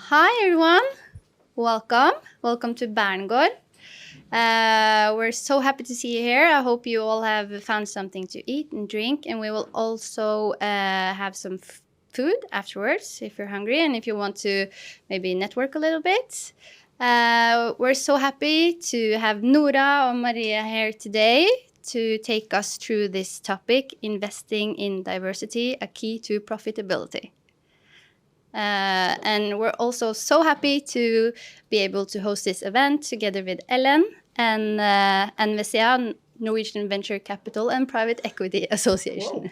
Hi everyone, welcome to Berngaard. We're so happy to see you here. I hope you all have found something to eat and drink, and we will also have some food afterwards if you're hungry and if you want to maybe network a little bit. We're so happy to have Nora and Maria here today to take us through this topic, investing in diversity, a key to profitability. And we're also so happy to be able to host this event together with Ellen and NVCA, Norwegian Venture Capital and Private Equity Association.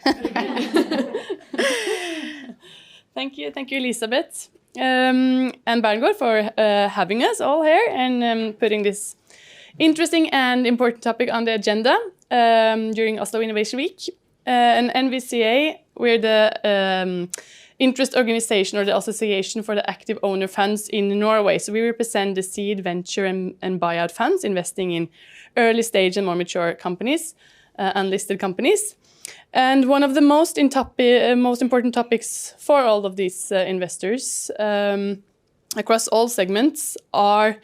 Thank you, Elisabeth, and Berngaard for having us all here and putting this interesting and important topic on the agenda during Oslo Innovation Week. And NVCA, we're the interest organization or the association for the active owner funds in Norway. So we represent the seed, venture and buyout funds investing in early stage and more mature companies, unlisted companies. And one of the most important topics for all of these investors across all segments are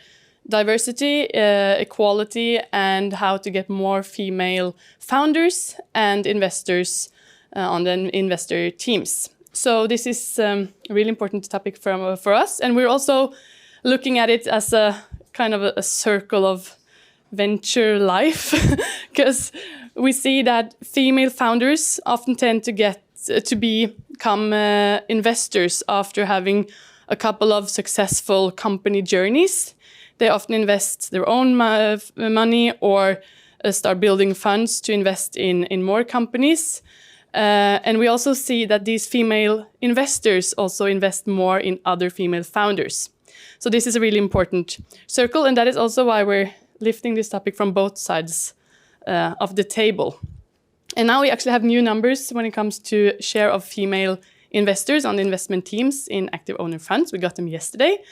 diversity, equality, and how to get more female founders and investors on the investor teams. So this is a really important topic for us, and we're also looking at it as a kind of a circle of venture life, because we see that female founders often tend to become investors after having a couple of successful company journeys. They often invest their own money or start building funds to invest in more companies. And we also see that these female investors also invest more in other female founders. So this is a really important circle, and that is also why we're lifting this topic from both sides of the table. And now we actually have new numbers when it comes to share of female investors on the investment teams in active owner funds. We got them yesterday.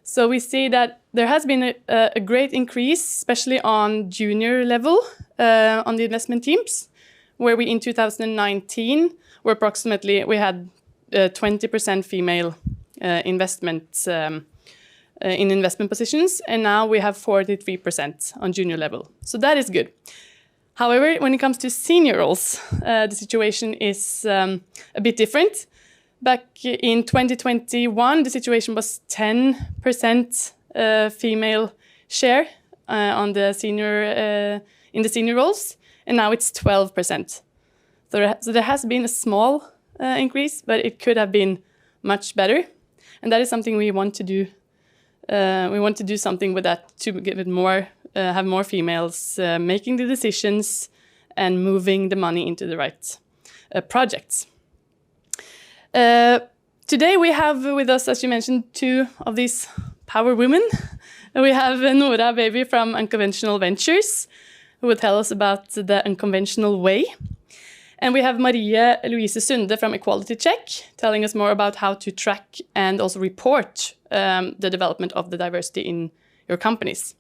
So we see that there has been a great increase, especially on junior level on the investment teams, where we in 2019 we had 20% female investments in investment positions, and now we have 43% on junior level. So that is good. However, when it comes to senior roles, the situation is a bit different. Back in 2021, the situation was 10% female share on the in the senior roles, and now it's 12%. So there has been a small increase, but it could have been much better, and that is something we want to do. We want to do something with that to give it more, have more females making the decisions and moving the money into the right projects. Today we have with us, as you mentioned, two of these power women. We have Nora Bavey from Unconventional Ventures, who will tell us about the unconventional way. And we have Louise Sunde from Equality Check, telling us more about how to track and also report the development of the diversity in your companies.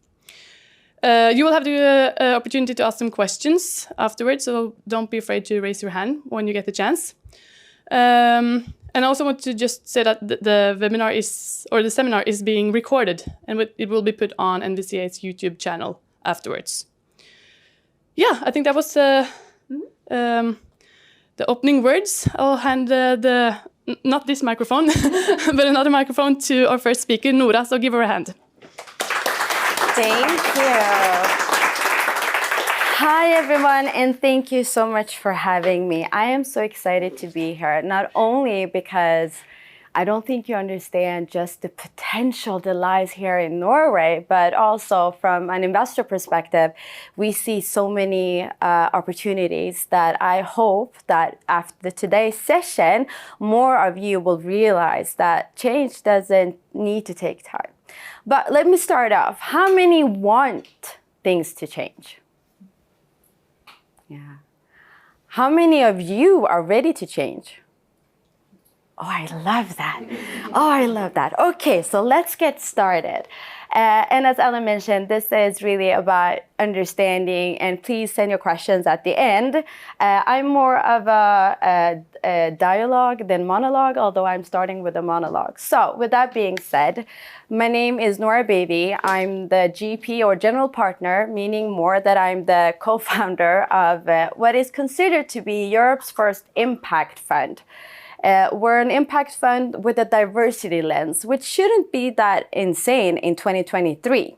You will have the opportunity to ask some questions afterwards, so don't be afraid to raise your hand when you get the chance. And I also want to just say that the webinar the seminar is being recorded, and it will be put on NVCA's YouTube channel afterwards. Yeah, I think that was the opening words. I'll hand not this microphone, but another microphone to our first speaker, Nora, so give her a hand. Thank you. Hi, everyone, and thank you so much for having me. I am so excited to be here, not only because I don't think you understand just the potential that lies here in Norway, but also from an investor perspective, we see so many opportunities that I hope that after today's session, more of you will realize that change doesn't need to take time. But let me start off. How many want things to change? Yeah. How many of you are ready to change? Oh, I love that. Oh, I love that. Okay, so let's get started. And as Ellen mentioned, this is really about understanding, and please send your questions at the end. I'm more of a dialogue than monologue, although I'm starting with a monologue. So with that being said, my name is Nora Bavey. I'm the GP or general partner, meaning more that I'm the co-founder of what is considered to be Europe's first impact fund. We're an impact fund with a diversity lens, which shouldn't be that insane in 2023.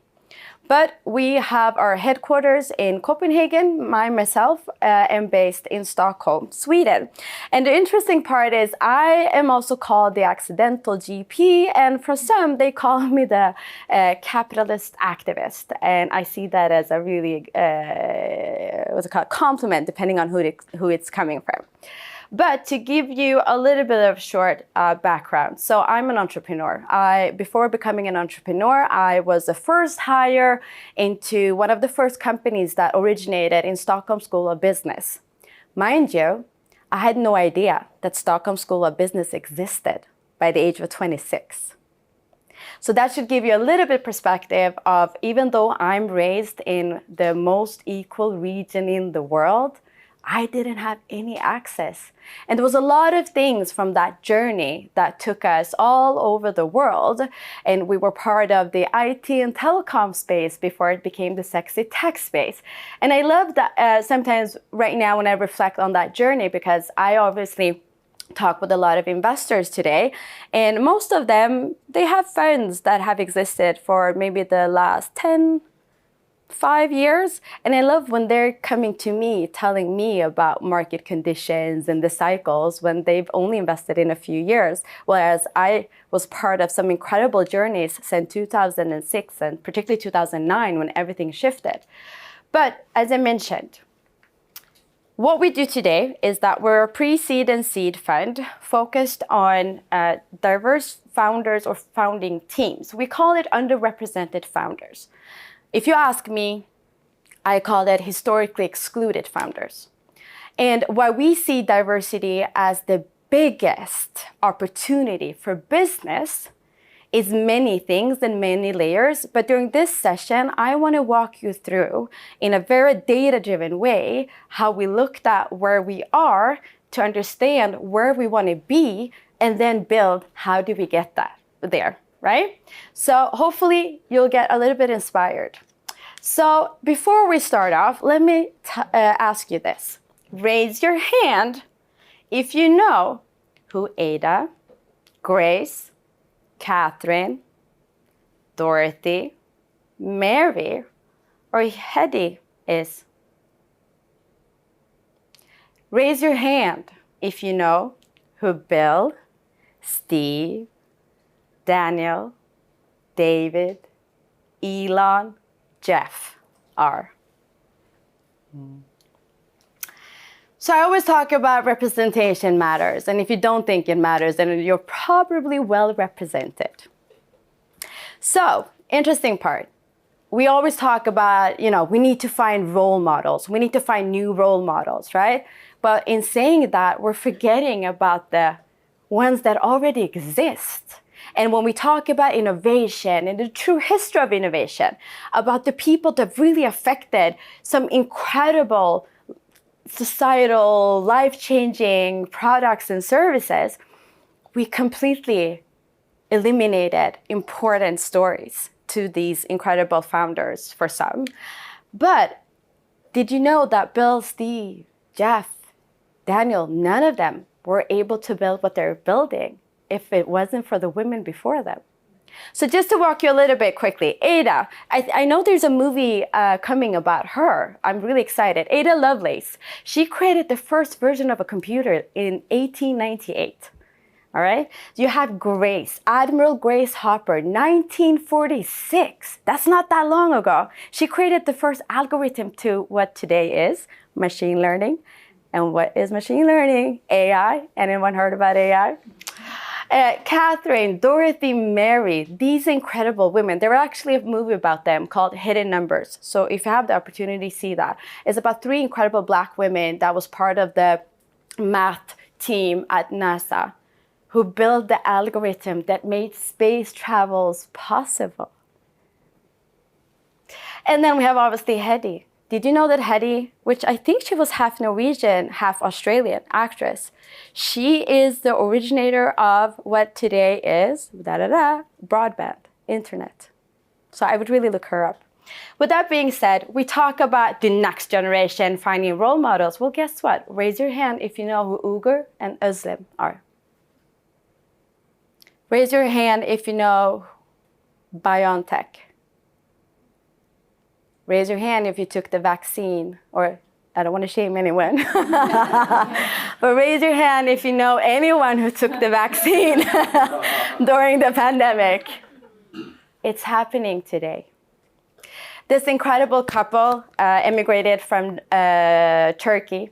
But we have our headquarters in Copenhagen. Myself am based in Stockholm, Sweden. And the interesting part is I am also called the accidental GP, and for some, they call me the capitalist activist. And I see that as a really, what's it called, compliment, depending on who it's coming from. But to give you a little bit of short background, so I'm an entrepreneur. Before becoming an entrepreneur, I was the first hire into one of the first companies that originated in Stockholm School of Business. Mind you, I had no idea that Stockholm School of Business existed by the age of 26. So that should give you a little bit perspective of, even though I'm raised in the most equal region in the world, I didn't have any access. And there was a lot of things from that journey that took us all over the world. And we were part of the IT and telecom space before it became the sexy tech space. And I love that sometimes right now when I reflect on that journey, because I obviously talk with a lot of investors today, and most of them, they have funds that have existed for maybe the last 5 years. And I love when they're coming to me, telling me about market conditions and the cycles when they've only invested in a few years. Whereas I was part of some incredible journeys since 2006 and particularly 2009 when everything shifted. But as I mentioned, what we do today is that we're a pre-seed and seed fund focused on diverse founders or founding teams. We call it underrepresented founders. If you ask me, I call it historically excluded founders. And why we see diversity as the biggest opportunity for business is many things and many layers. But during this session, I want to walk you through, in a very data-driven way, how we looked at where we are to understand where we want to be, and then build how do we get there. Right? So hopefully you'll get a little bit inspired. So before we start off, let me ask you this. Raise your hand if you know who Ada, Grace, Catherine, Dorothy, Mary, or Hedy is. Raise your hand if you know who Bill, Steve, Daniel, David, Elon, Jeff are. So I always talk about representation matters. And if you don't think it matters, then you're probably well represented. So, interesting part. We always talk about, we need to find role models. We need to find new role models, right? But in saying that, we're forgetting about the ones that already exist. And when we talk about innovation and the true history of innovation, about the people that really affected some incredible societal, life-changing products and services, we completely eliminated important stories to these incredible founders for some. But did you know that Bill, Steve, Jeff, Daniel, none of them were able to build what they're building if it wasn't for the women before them? So just to walk you a little bit quickly, Ada, I know there's a movie coming about her. I'm really excited. Ada Lovelace, she created the first version of a computer in 1898. All right? You have Grace, Admiral Grace Hopper, 1946. That's not that long ago. She created the first algorithm to what today is machine learning. And what is machine learning? AI. Anyone heard about AI? Catherine, Dorothy, Mary, these incredible women. There was actually a movie about them called Hidden Numbers. So if you have the opportunity, see that. It's about 3 incredible Black women that was part of the math team at NASA who built the algorithm that made space travels possible. And then we have obviously Hedy. Did you know that Hedy, which I think she was half Norwegian, half Australian actress, she is the originator of what today is broadband, internet. So I would really look her up. With that being said, we talk about the next generation finding role models. Well, guess what? Raise your hand if you know who Uyghur and Özlem are. Raise your hand if you know BioNTech. Raise your hand if you took the vaccine, or I don't want to shame anyone. But raise your hand if you know anyone who took the vaccine during the pandemic. It's happening today. This incredible couple immigrated from Turkey,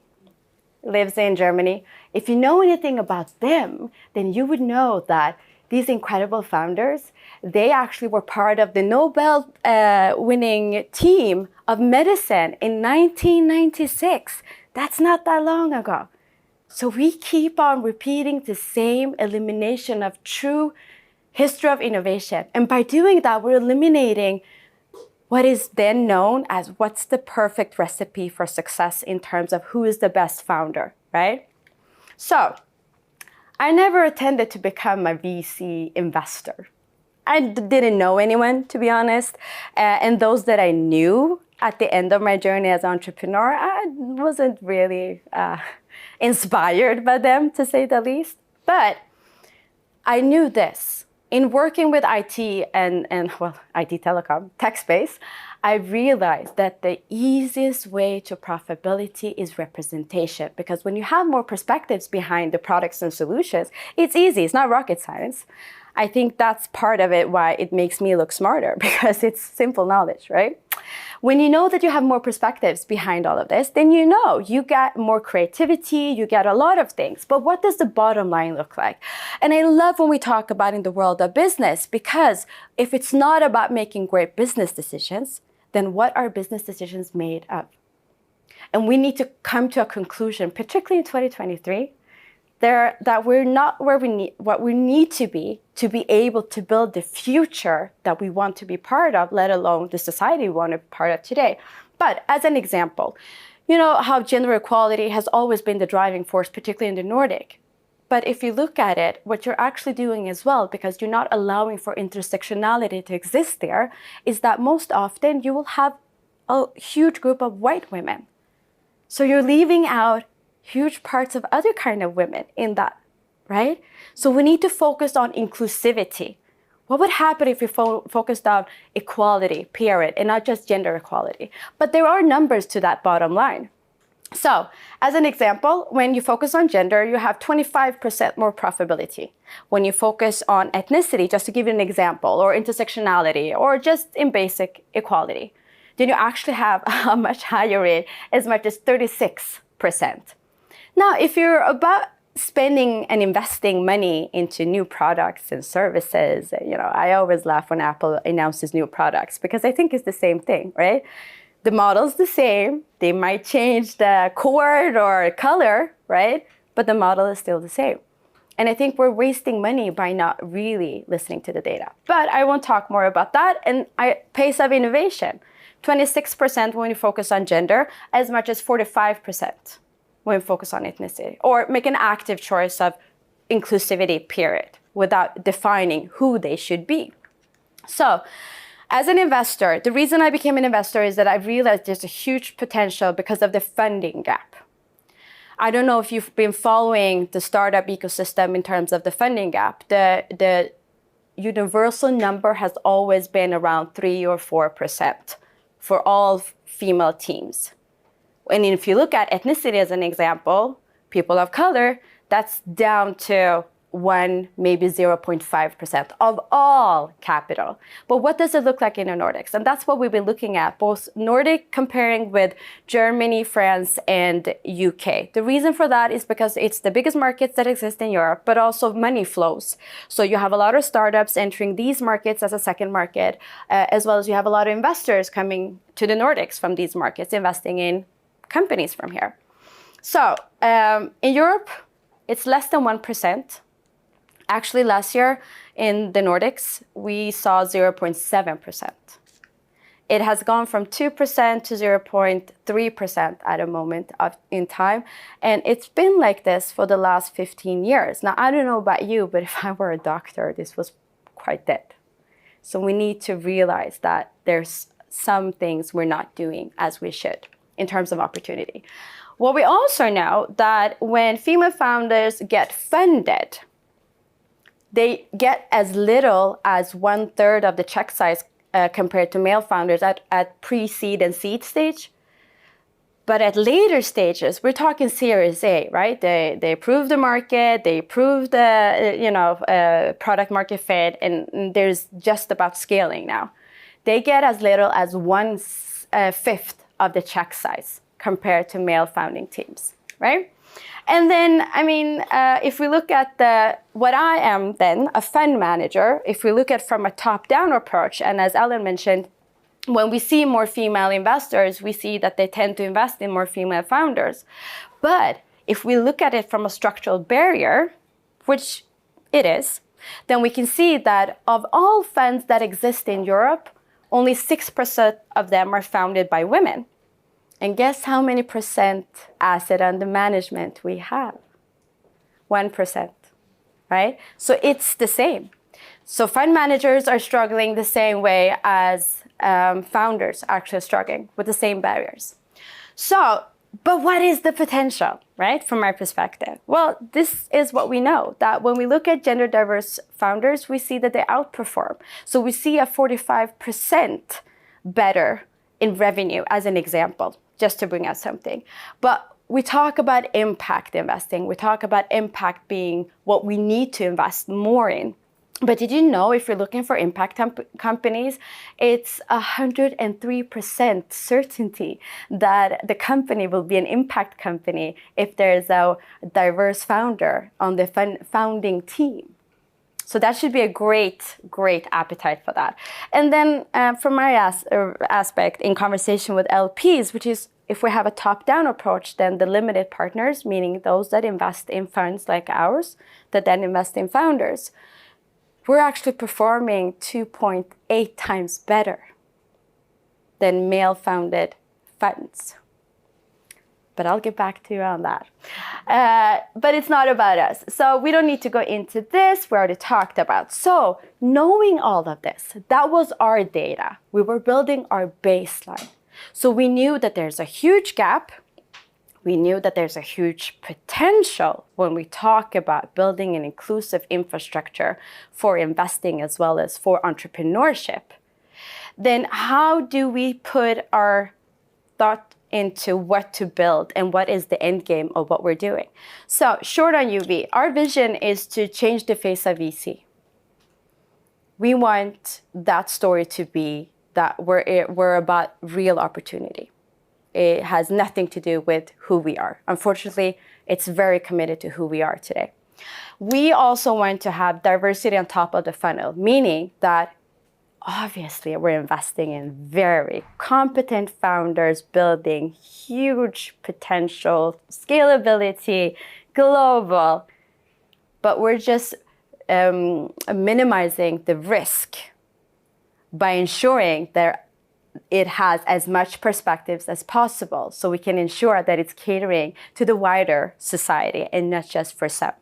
lives in Germany. If you know anything about them, then you would know that these incredible founders, they actually were part of the Nobel winning team of medicine in 1996. That's not that long ago. So we keep on repeating the same elimination of true history of innovation. And by doing that, we're eliminating what is then known as what's the perfect recipe for success in terms of who is the best founder, right? So I never intended to become a VC investor. I didn't know anyone, to be honest. And those that I knew at the end of my journey as an entrepreneur, I wasn't really inspired by them, to say the least. But I knew this. In working with IT and IT telecom, tech space, I realized that the easiest way to profitability is representation. Because when you have more perspectives behind the products and solutions, it's easy, it's not rocket science. I think that's part of it why it makes me look smarter, because it's simple knowledge, right? When you know that you have more perspectives behind all of this, then you know you get more creativity, you get a lot of things. But what does the bottom line look like? And I love when we talk about in the world of business, because if it's not about making great business decisions, then what are business decisions made of? And we need to come to a conclusion, particularly in 2023, that we're not where what we need to be able to build the future that we want to be part of, let alone the society we want to be part of today. But as an example, you know how gender equality has always been the driving force, particularly in the Nordic. But if you look at it, what you're actually doing as well, because you're not allowing for intersectionality to exist there, is that most often you will have a huge group of white women. So you're leaving out huge parts of other kind of women in that, right? So we need to focus on inclusivity. What would happen if we focused on equality, period, and not just gender equality? But there are numbers to that bottom line. So, as an example, when you focus on gender, you have 25% more profitability. When you focus on ethnicity, just to give you an example, or intersectionality, or just in basic equality, then you actually have a much higher rate, as much as 36%. Now, if you're about spending and investing money into new products and services, you know, I always laugh when Apple announces new products, because I think it's the same thing, right? The model's the same. They might change the cord or color, right? But the model is still the same. And I think we're wasting money by not really listening to the data. But I won't talk more about that. And pace of innovation, 26% when you focus on gender, as much as 45% when you focus on ethnicity. Or make an active choice of inclusivity, period, without defining who they should be. So, as an investor, the reason I became an investor is that I realized there's a huge potential because of the funding gap. I don't know if you've been following the startup ecosystem in terms of the funding gap. The universal number has always been around 3 or 4% for all female teams. And if you look at ethnicity as an example, people of color, that's down to 1, maybe 0.5% of all capital. But what does it look like in the Nordics? And that's what we've been looking at, both Nordic comparing with Germany, France, and UK. The reason for that is because it's the biggest markets that exist in Europe, but also money flows. So you have a lot of startups entering these markets as a second market, as well as you have a lot of investors coming to the Nordics from these markets, investing in companies from here. So in Europe, it's less than 1%. Actually, last year in the Nordics, we saw 0.7%. It has gone from 2% to 0.3% at a moment in time. And it's been like this for the last 15 years. Now, I don't know about you, but if I were a doctor, this was quite dead. So we need to realize that there's some things we're not doing as we should in terms of opportunity. What we also know that when female founders get funded, they get as little as 1/3 of the check size compared to male founders at pre-seed and seed stage. But at later stages, we're talking Series A, right? They prove the market, they prove the product market fit, and there's just about scaling now. They get as little as 1/5 of the check size compared to male founding teams, right? And then, I mean, if we look at what I am then, a fund manager, if we look at from a top-down approach, and as Ellen mentioned, when we see more female investors, we see that they tend to invest in more female founders. But if we look at it from a structural barrier, which it is, then we can see that of all funds that exist in Europe, only 6% of them are founded by women. And guess how many percent asset under management we have? 1%, right? So it's the same. So fund managers are struggling the same way as founders actually struggling with the same barriers. So, but what is the potential, right, from my perspective? Well, this is what we know, that when we look at gender diverse founders, we see that they outperform. So we see a 45% better in revenue as an example, just to bring out something. But we talk about impact investing. We talk about impact being what we need to invest more in. But did you know if you're looking for impact companies, it's 103% certainty that the company will be an impact company if there's a diverse founder on the founding team. So that should be a great appetite for that. And then from my aspect in conversation with LPs, which is if we have a top-down approach, then the limited partners, meaning those that invest in funds like ours, that then invest in founders, we're actually performing 2.8 times better than male-founded funds. But I'll get back to you on that. But it's not about us. So we don't need to go into this. We already talked about. So knowing all of this, that was our data. We were building our baseline. So we knew that there's a huge gap. We knew that there's a huge potential when we talk about building an inclusive infrastructure for investing as well as for entrepreneurship. Then how do we put our thought into what to build and what is the end game of what we're doing? So short on UV, our vision is to change the face of VC. We want that story to be that we're about real opportunity. It has nothing to do with who we are. Unfortunately, it's very committed to who we are today. We also want to have diversity on top of the funnel, meaning that obviously we're investing in very competent founders building huge potential, scalability, global, but we're just minimizing the risk by ensuring that it has as much perspectives as possible, so we can ensure that it's catering to the wider society and not just for some.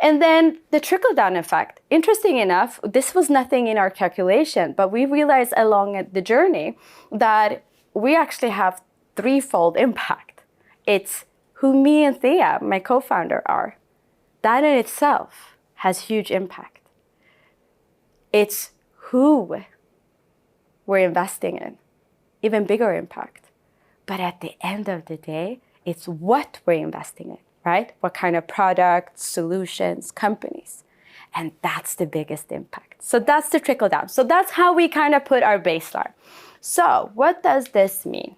And then the trickle-down effect. Interesting enough, this was nothing in our calculation, but we realized along the journey that we actually have threefold impact. It's who me and Thea, my co-founder, are. That in itself has huge impact. It's who we're investing in, even bigger impact. But at the end of the day, it's what we're investing in, right? What kind of products, solutions, companies. And that's the biggest impact. So that's the trickle down. So that's how we kind of put our baseline. So what does this mean?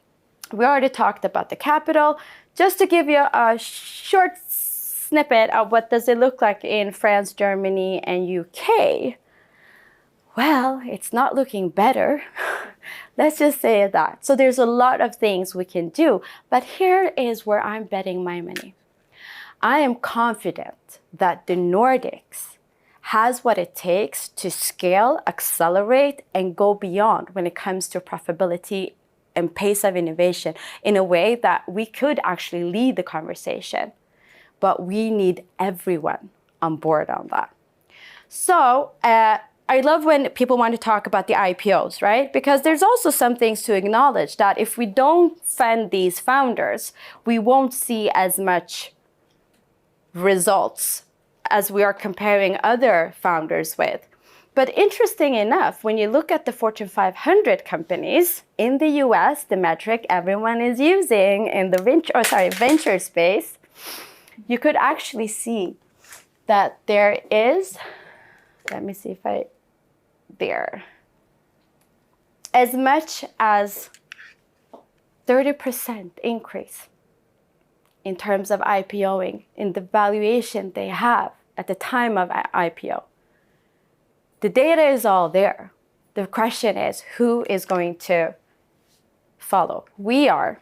We already talked about the capital. Just to give you a short snippet of what does it look like in France, Germany, and UK. Well, it's not looking better. Let's just say that. So there's a lot of things we can do, but here is where I'm betting my money. I am confident that the Nordics has what it takes to scale, accelerate, and go beyond when it comes to profitability and pace of innovation in a way that we could actually lead the conversation. But we need everyone on board on that. So I love when people want to talk about the IPOs, right? Because there's also some things to acknowledge that if we don't fund these founders, we won't see as much results as we are comparing other founders with. But interesting enough, when you look at the Fortune 500 companies in the US, the metric everyone is using in the venture space, you could actually see that there is, let me see if there, as much as 30% increase in terms of IPOing in the valuation they have at the time of IPO. The data is all there. The question is, who is going to follow? We are.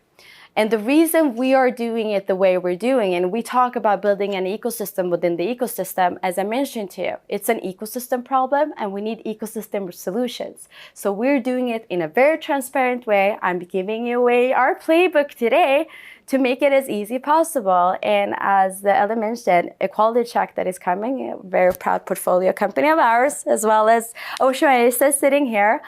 And the reason we are doing it the way we're doing, and we talk about building an ecosystem within the ecosystem, as I mentioned to you, it's an ecosystem problem and we need ecosystem solutions. So we're doing it in a very transparent way. I'm giving you away our playbook today to make it as easy possible. And as Ella mentioned, a quality check that is coming, a very proud portfolio company of ours, as well as Oslo sitting here.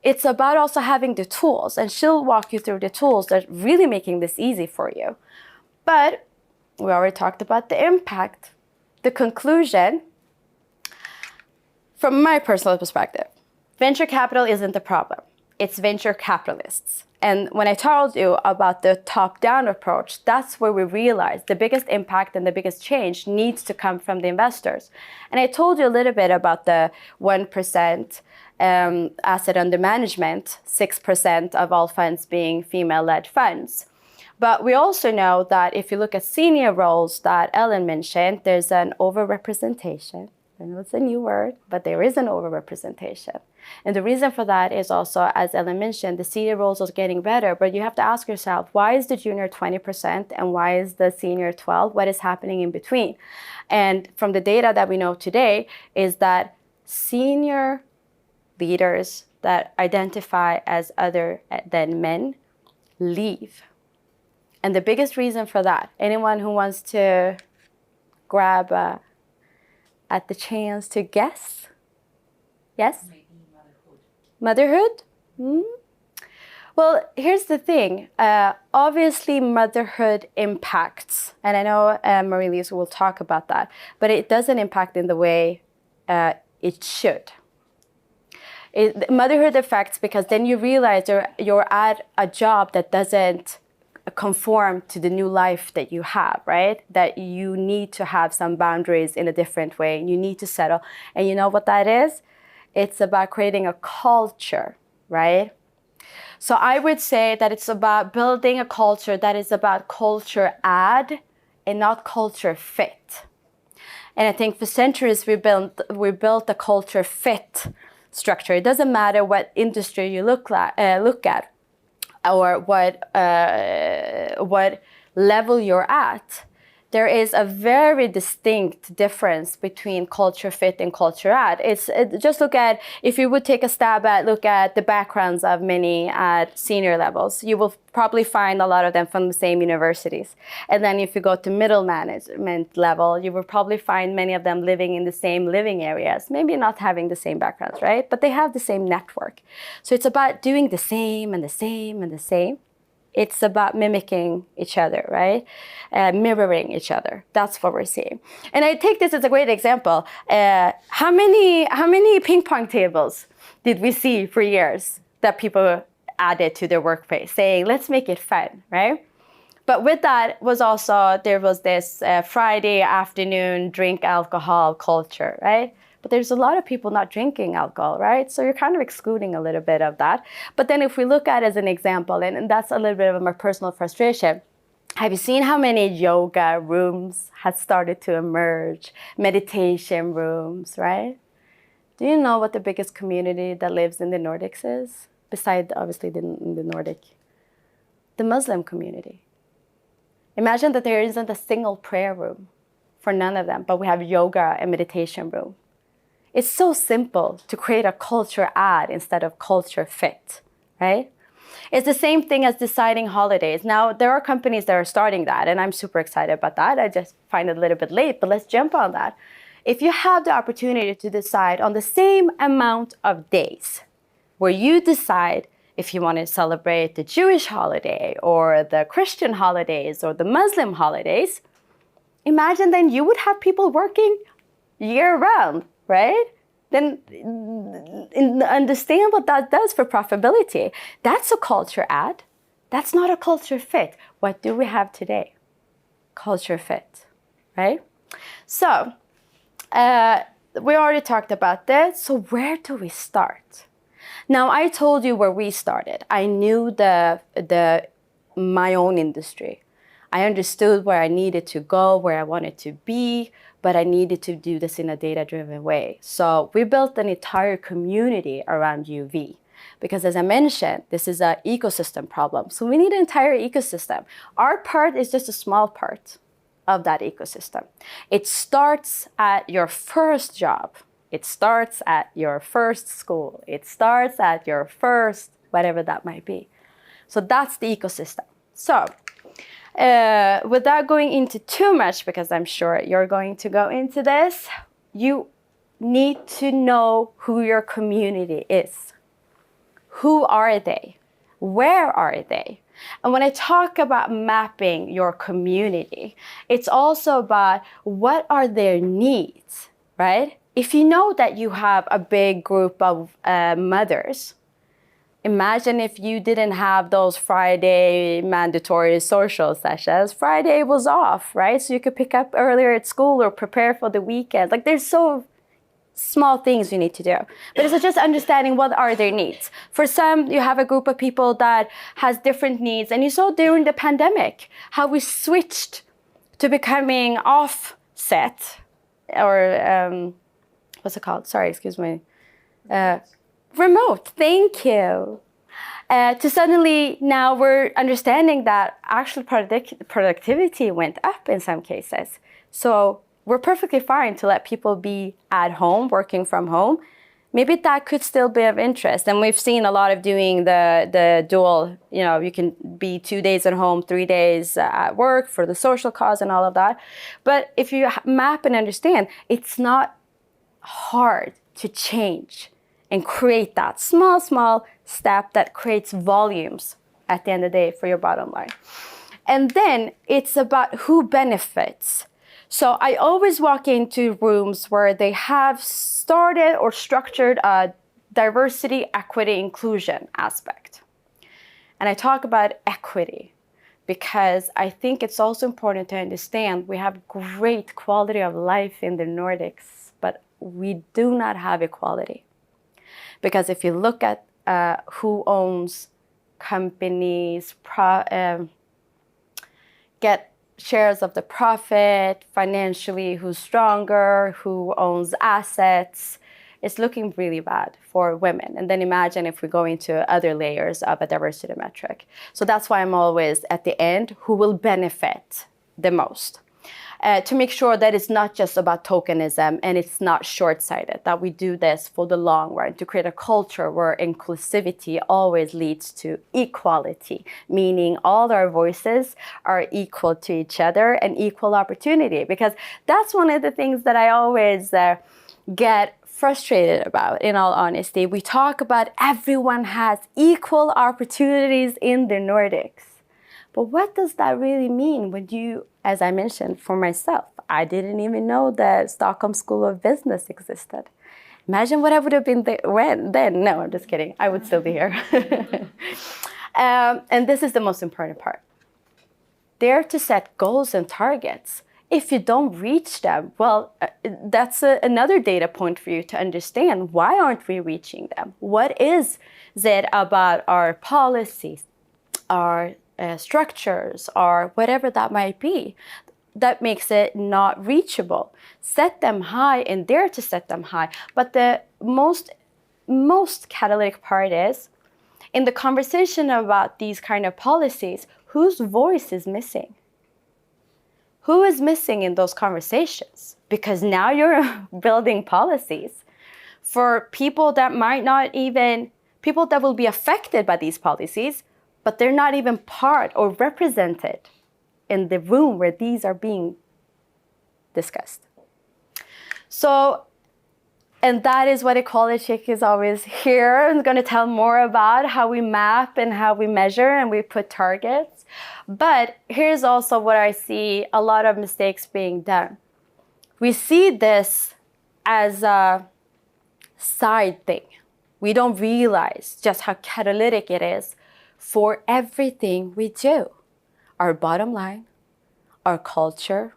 It's about also having the tools, and she'll walk you through the tools that are really making this easy for you. But we already talked about the impact. The conclusion, from my personal perspective, venture capital isn't the problem. It's venture capitalists. And when I told you about the top-down approach, that's where we realized the biggest impact and the biggest change needs to come from the investors. And I told you a little bit about the 1% asset under management, 6% of all funds being female-led funds. But we also know that if you look at senior roles that Ellen mentioned, there's an overrepresentation. I know it's a new word, but there is an overrepresentation. And the reason for that is also, as Ellen mentioned, the senior roles are getting better, but you have to ask yourself, why is the junior 20% and why is the senior 12%? What is happening in between? And from the data that we know today is that senior leaders that identify as other than men leave. And the biggest reason for that, anyone who wants to grab at the chance to guess? Yes? Motherhood? Well, here's the thing. Obviously, motherhood impacts, and I know Marie-Louise will talk about that, but it doesn't impact in the way it should. Motherhood affects because then you realize you're at a job that doesn't conform to the new life that you have, right? That you need to have some boundaries in a different way. You need to settle. And you know what that is? It's about creating a culture, right? So I would say that it's about building a culture that is about culture add and not culture fit. And I think for centuries we built a culture fit structure. It doesn't matter what industry you look at or what level you're at. There is a very distinct difference between culture fit and culture add. Just look at, if you would take a stab at, look at the backgrounds of many at senior levels, you will probably find a lot of them from the same universities. And then if you go to middle management level, you will probably find many of them living in the same living areas, maybe not having the same backgrounds, right? But they have the same network. So it's about doing the same and the same and the same. It's about mimicking each other, right? Mirroring each other. That's what we're seeing. And I take this as a great example. How many ping pong tables did we see for years that people added to their workplace, saying, let's make it fun, right? But with that was also, there was this Friday afternoon drink alcohol culture, right? But there's a lot of people not drinking alcohol, right? So you're kind of excluding a little bit of that. But then if we look at it as an example, and that's a little bit of my personal frustration, have you seen how many yoga rooms have started to emerge? Meditation rooms, right? Do you know what the biggest community that lives in the Nordics is? Besides, obviously, the Nordic. The Muslim community. Imagine that there isn't a single prayer room for none of them, but we have yoga and meditation room. It's so simple to create a culture ad instead of culture fit, right? It's the same thing as deciding holidays. Now, there are companies that are starting that, and I'm super excited about that. I just find it a little bit late, but let's jump on that. If you have the opportunity to decide on the same amount of days, where you decide if you want to celebrate the Jewish holiday or the Christian holidays or the Muslim holidays, imagine then you would have people working year round, right? Then understand what that does for profitability. That's a culture ad. That's not a culture fit. What do we have today? Culture fit, right? So we already talked about this. So where do we start? Now, I told you where we started. I knew my own industry. I understood where I needed to go, where I wanted to be, but I needed to do this in a data-driven way. So we built an entire community around UV because, as I mentioned, this is an ecosystem problem. So we need an entire ecosystem. Our part is just a small part of that ecosystem. It starts at your first job. It starts at your first school. It starts at your first, whatever that might be. So that's the ecosystem. So without going into too much, because I'm sure you're going to go into this, you need to know who your community is. Who are they? Where are they? And when I talk about mapping your community, it's also about what are their needs, right? If you know that you have a big group of mothers, imagine if you didn't have those Friday mandatory social sessions. Friday was off, right? So you could pick up earlier at school or prepare for the weekend. Like there's so small things you need to do. But it's just understanding what are their needs. For some, you have a group of people that has different needs. And you saw during the pandemic how we switched to becoming offset or what's it called? Sorry, excuse me. Remote, thank you. To suddenly now we're understanding that actual productivity went up in some cases. So we're perfectly fine to let people be at home, working from home. Maybe that could still be of interest. And we've seen a lot of doing the dual, you can be 2 days at home, 3 days at work for the social cause and all of that. But if you map and understand, it's not hard to change and create that small step that creates volumes at the end of the day for your bottom line. And then it's about who benefits. So I always walk into rooms where they have started or structured a diversity, equity, inclusion aspect. And I talk about equity because I think it's also important to understand we have great quality of life in the Nordics, but we do not have equality. Because if you look at who owns companies, get shares of the profit, financially, who's stronger, who owns assets, it's looking really bad for women. And then imagine if we go into other layers of a diversity metric. So that's why I'm always at the end, who will benefit the most? To make sure that it's not just about tokenism and it's not short-sighted, that we do this for the long run to create a culture where inclusivity always leads to equality, meaning all our voices are equal to each other and equal opportunity. Because that's one of the things that I always get frustrated about, in all honesty. We talk about everyone has equal opportunities in the Nordics. But what does that really mean when you, as I mentioned, for myself, I didn't even know the Stockholm School of Business existed. Imagine what I would have been then. No, I'm just kidding. I would still be here. And this is the most important part. Dare to set goals and targets. If you don't reach them, well, that's another data point for you to understand. Why aren't we reaching them? What is it about our policies, our structures, or whatever that might be, that makes it not reachable? Set them high and dare to set them high. But the most catalytic part is, in the conversation about these kind of policies, whose voice is missing? Who is missing in those conversations? Because now you're building policies for people that might not even, people that will be affected by these policies, but they're not even part or represented in the room where these are being discussed. So, and that is what Equality Check is always here. I'm going to tell more about how we map and how we measure and we put targets. But here's also what I see a lot of mistakes being done. We see this as a side thing. We don't realize just how catalytic it is for everything we do. Our bottom line, our culture,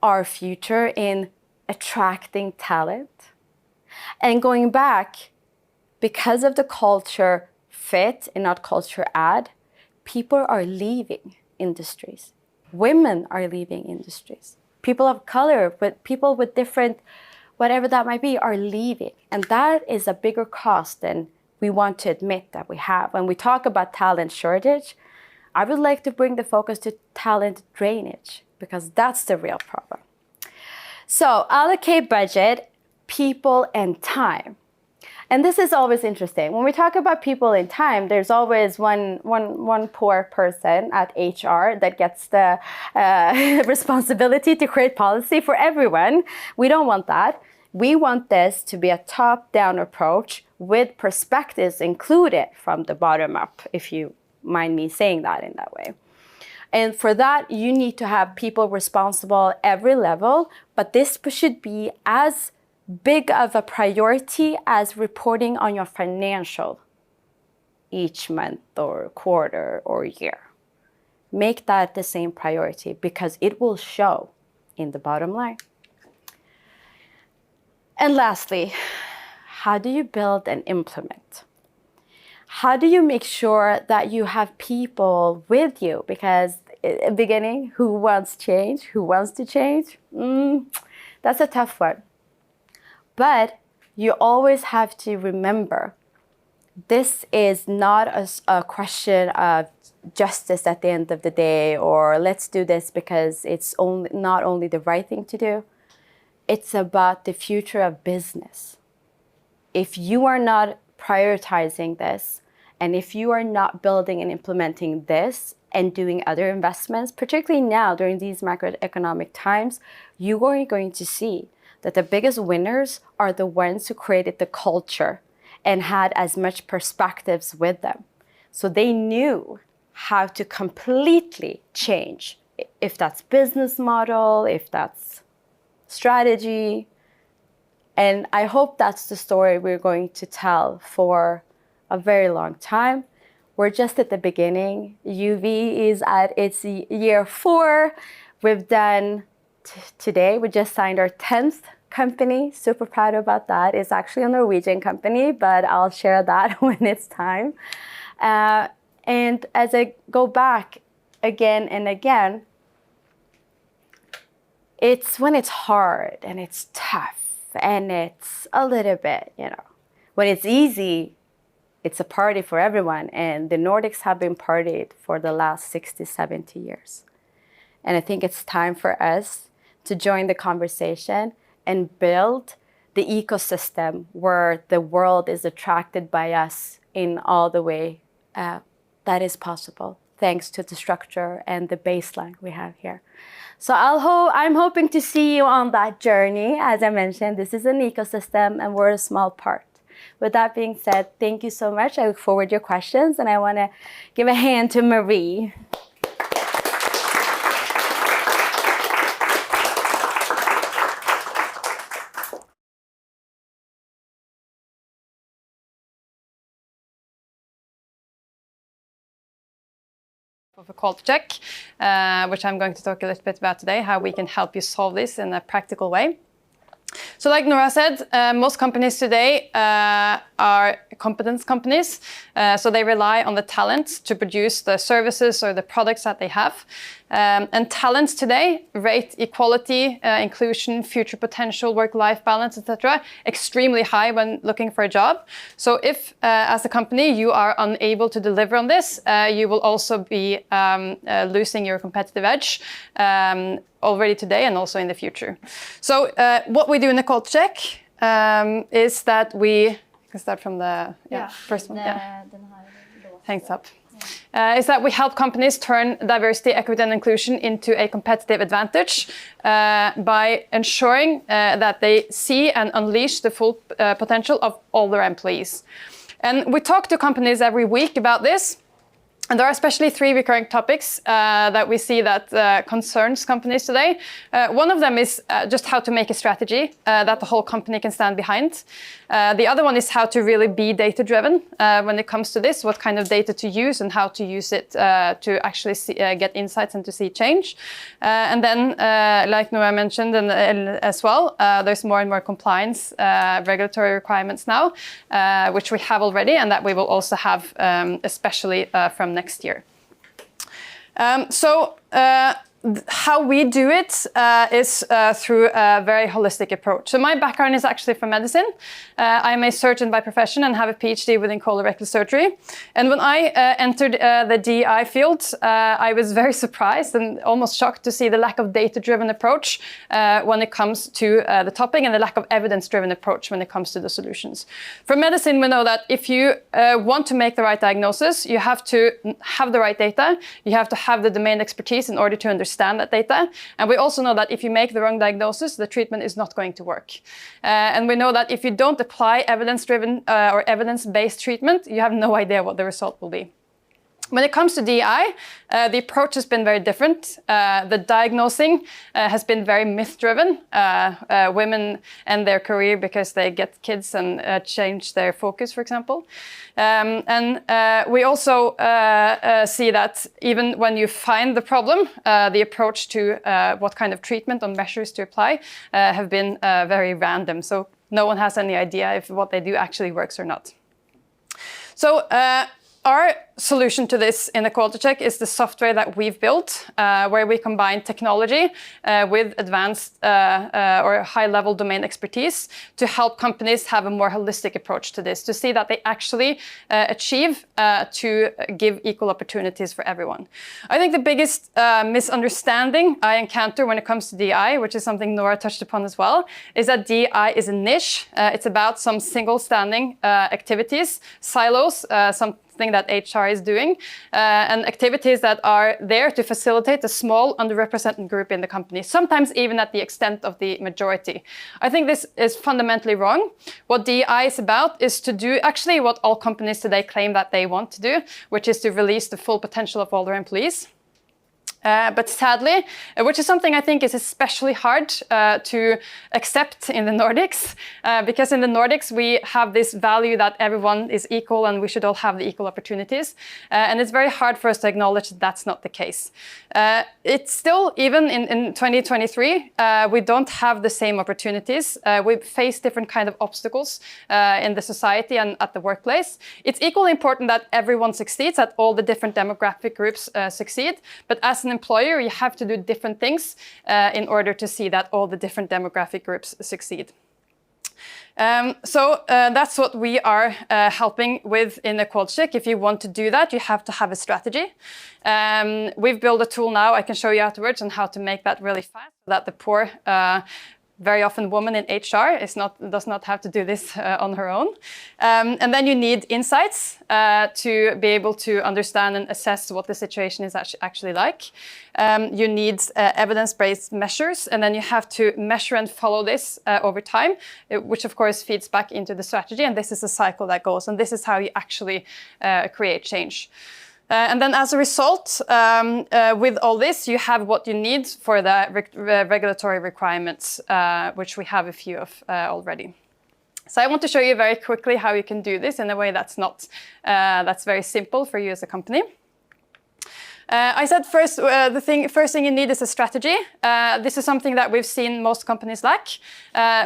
our future in attracting talent. And going back, because of the culture fit and not culture add, people are leaving industries. Women are leaving industries. People of color, but people with different, whatever that might be, are leaving. And that is a bigger cost than we want to admit that we have. When we talk about talent shortage, I would like to bring the focus to talent drainage, because that's the real problem. So allocate budget, people, and time. And this is always interesting. When we talk about people and time, there's always one poor person at HR that gets the responsibility to create policy for everyone. We don't want that. We want this to be a top-down approach with perspectives included from the bottom up, if you mind me saying that in that way. And for that, you need to have people responsible at every level, but this should be as big of a priority as reporting on your financial each month or quarter or year. Make that the same priority because it will show in the bottom line. And lastly, how do you build and implement? How do you make sure that you have people with you? Because in the beginning, who wants change? Who wants to change? That's a tough one. But you always have to remember, this is not a question of justice at the end of the day, or let's do this because it's not only the right thing to do. It's about the future of business. If you are not prioritizing this, and if you are not building and implementing this and doing other investments, particularly now during these macroeconomic times, you are going to see that the biggest winners are the ones who created the culture and had as much perspectives with them. So they knew how to completely change, if that's business model, if that's strategy. And I hope that's the story we're going to tell for a very long time. We're just at the beginning. UV is at its year 4. We've done today, we just signed our 10th company. Super proud about that. It's actually a Norwegian company, but I'll share that when it's time. And as I go back again and again, it's when it's hard and it's tough and it's a little bit, when it's easy, it's a party for everyone. And the Nordics have been partied for the last 60, 70 years. And I think it's time for us to join the conversation and build the ecosystem where the world is attracted by us in all the way that is possible, thanks to the structure and the baseline we have here. So I'm hoping to see you on that journey. As I mentioned, this is an ecosystem and we're a small part. With that being said, thank you so much. I look forward to your questions, and I want to give a hand to Marie. Of a quality check, which I'm going to talk a little bit about today, how we can help you solve this in a practical way. So like Nora said, most companies today are competence companies. So they rely on the talent to produce the services or the products that they have. And talents today rate equality, inclusion, future potential, work-life balance, etc., extremely high when looking for a job. So if, as a company, you are unable to deliver on this, you will also be losing your competitive edge already today and also in the future. So what we do in the culture check is that we can start from the first one. Thanks up. Is that we help companies turn diversity, equity, and inclusion into a competitive advantage by ensuring that they see and unleash the full potential of all their employees. And we talk to companies every week about this. And there are especially 3 recurring topics that we see that concerns companies today. One of them is just how to make a strategy that the whole company can stand behind. The other one is how to really be data-driven when it comes to this, what kind of data to use and how to use it to actually get insights and to see change. And then, like Nora mentioned as well, there's more and more compliance regulatory requirements now, which we have already and that we will also have, especially from next year. How we do it is through a very holistic approach. So my background is actually from medicine. I'm a surgeon by profession and have a PhD within colorectal surgery. And when I entered the DI field, I was very surprised and almost shocked to see the lack of data-driven approach when it comes to the topic and the lack of evidence-driven approach when it comes to the solutions. From medicine, we know that if you want to make the right diagnosis, you have to have the right data, you have to have the domain expertise in order to understand that data. And we also know that if you make the wrong diagnosis, the treatment is not going to work. And we know that if you don't apply evidence-driven or evidence-based treatment, you have no idea what the result will be. When it comes to DI, the approach has been very different. The diagnosing has been very myth-driven. Women end their career because they get kids and change their focus, for example. We also see that even when you find the problem, the approach to what kind of treatment or measures to apply have been very random. So no one has any idea if what they do actually works or not. So our solution to this in a quality check is the software that we've built, where we combine technology with advanced or high-level domain expertise to help companies have a more holistic approach to this, to see that they actually achieve to give equal opportunities for everyone. I think the biggest misunderstanding I encounter when it comes to DI, which is something Nora touched upon as well, is that DI is a niche. It's about some single-standing activities, silos, something that HR is doing, and activities that are there to facilitate a small underrepresented group in the company, sometimes even at the extent of the majority. I think this is fundamentally wrong. What DI is about is to do actually what all companies today claim that they want to do, which is to release the full potential of all their employees. But sadly, which is something I think is especially hard to accept in the Nordics, because in the Nordics we have this value that everyone is equal and we should all have the equal opportunities. And it's very hard for us to acknowledge that that's not the case. It's still, even in 2023, we don't have the same opportunities. We face different kind of obstacles in the society and at the workplace. It's equally important that everyone succeeds, that all the different demographic groups succeed. But as an employer, you have to do different things in order to see that all the different demographic groups succeed. That's what we are helping with in the quality check. If you want to do that, you have to have a strategy. We've built a tool now, I can show you afterwards, on how to make that really fast, so that the poor, very often woman in HR does not have to do this on her own. And then you need insights to be able to understand and assess what the situation is actually like. You need evidence-based measures, and then you have to measure and follow this over time, which of course feeds back into the strategy, and this is a cycle that goes, and this is how you actually create change. And then as a result, with all this, you have what you need for the regulatory requirements, which we have a few of already. So I want to show you very quickly how you can do this in a way that's very simple for you as a company. I said first, first thing you need is a strategy. This is something that we've seen most companies lack,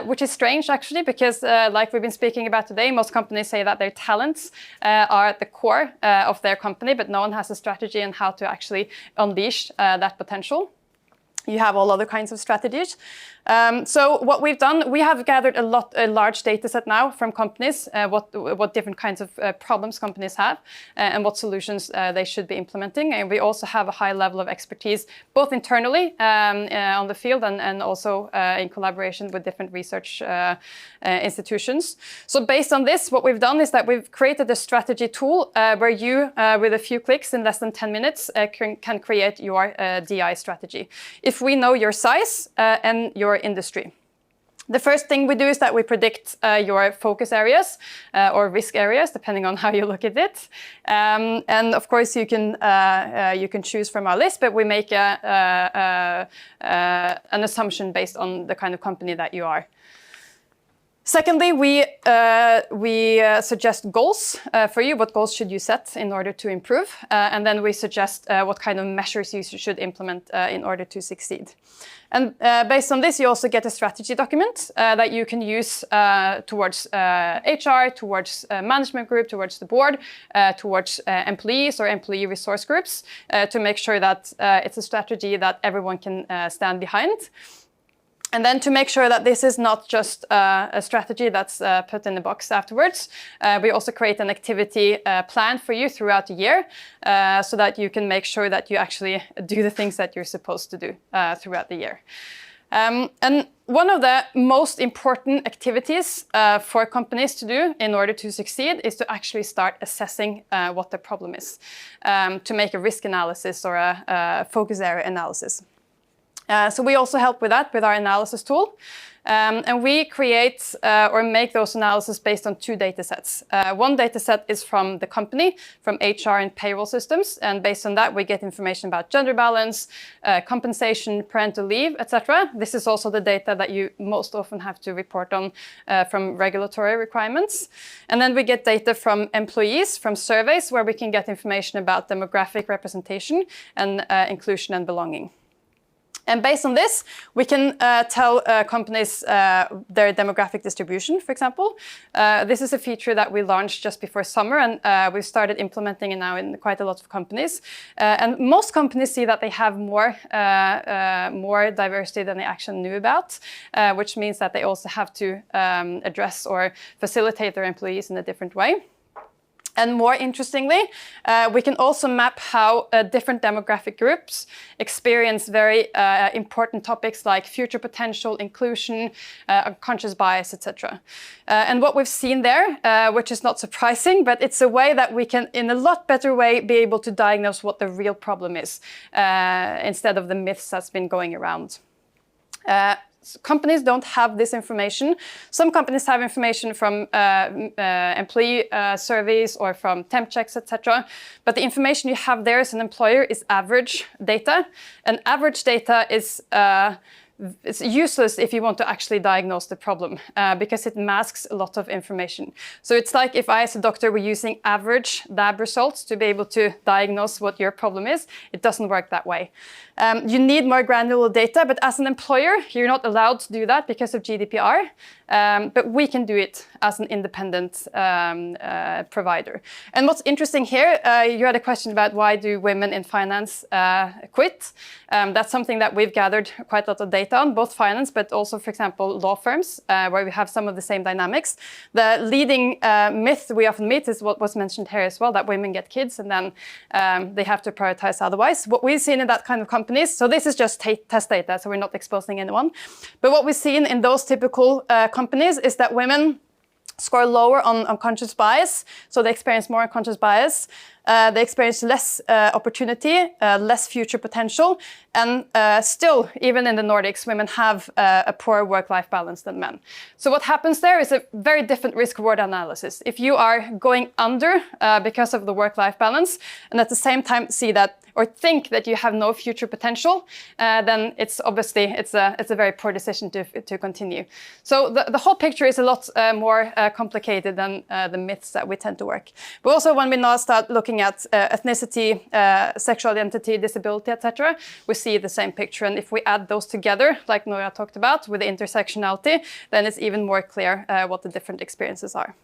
which is strange actually, because like we've been speaking about today, most companies say that their talents are at the core of their company, but no one has a strategy on how to actually unleash that potential. You have all other kinds of strategies. So what we've done, we have gathered a large data set now from companies, what different kinds of problems companies have and what solutions they should be implementing. And we also have a high level of expertise, both internally on the field and also in collaboration with different research institutions. So based on this, what we've done is that we've created a strategy tool where you, with a few clicks in less than 10 minutes, can create your DI strategy. If we know your size and your industry. The first thing we do is that we predict your focus areas or risk areas, depending on how you look at it. And of course, you can choose from our list, but we make an assumption based on the kind of company that you are. Secondly, we suggest goals for you. What goals should you set in order to improve? And then we suggest what kind of measures you should implement in order to succeed. And based on this, you also get a strategy document that you can use towards HR, towards management group, towards the board, towards employees or employee resource groups to make sure that it's a strategy that everyone can stand behind. And then to make sure that this is not just a strategy that's put in the box afterwards, we also create an activity plan for you throughout the year so that you can make sure that you actually do the things that you're supposed to do throughout the year. And one of the most important activities for companies to do in order to succeed is to actually start assessing what the problem is, to make a risk analysis or a focus area analysis. So we also help with that with our analysis tool. And we create or make those analyses based on two data sets. One data set is from the company, from HR and payroll systems. And based on that, we get information about gender balance, compensation, parental leave, etc. This is also the data that you most often have to report on from regulatory requirements. And then we get data from employees, from surveys, where we can get information about demographic representation and inclusion and belonging. And based on this, we can tell companies their demographic distribution, for example. This is a feature that we launched just before summer, and we've started implementing it now in quite a lot of companies. And most companies see that they have more diversity than they actually knew about, which means that they also have to address or facilitate their employees in a different way. And more interestingly, we can also map how different demographic groups experience very important topics like future potential, inclusion, unconscious bias, etc. And what we've seen there, which is not surprising, but it's a way that we can, in a lot better way, be able to diagnose what the real problem is, instead of the myths that's been going around. Companies don't have this information. Some companies have information from employee surveys or from temp checks, etc. But the information you have there as an employer is average data. And average data is it's useless if you want to actually diagnose the problem because it masks a lot of information. So it's like if I as a doctor were using average lab results to be able to diagnose what your problem is, it doesn't work that way. You need more granular data, but as an employer, you're not allowed to do that because of GDPR. But we can do it as an independent provider. And what's interesting here, you had a question about why do women in finance quit. That's something that we've gathered quite a lot of data on, both finance, but also, for example, law firms, where we have some of the same dynamics. The leading myth we often meet is what was mentioned here as well, that women get kids and then they have to prioritize otherwise. What we've seen in that kind of companies, so this is just test data, so we're not exposing anyone, but what we've seen in those typical companies is that women score lower on unconscious bias, so they experience more unconscious bias. They experience less opportunity, less future potential, and still, even in the Nordics, women have a poorer work-life balance than men. So what happens there is a very different risk-reward analysis. If you are going under because of the work-life balance, and at the same time see that or think that you have no future potential, then it's a very poor decision to continue. So the whole picture is a lot more complicated than the myths that we tend to work. But also when we now start looking at ethnicity, sexual identity, disability, etc., we see the same picture. And if we add those together, like Nora talked about, with the intersectionality, then it's even more clear what the different experiences are.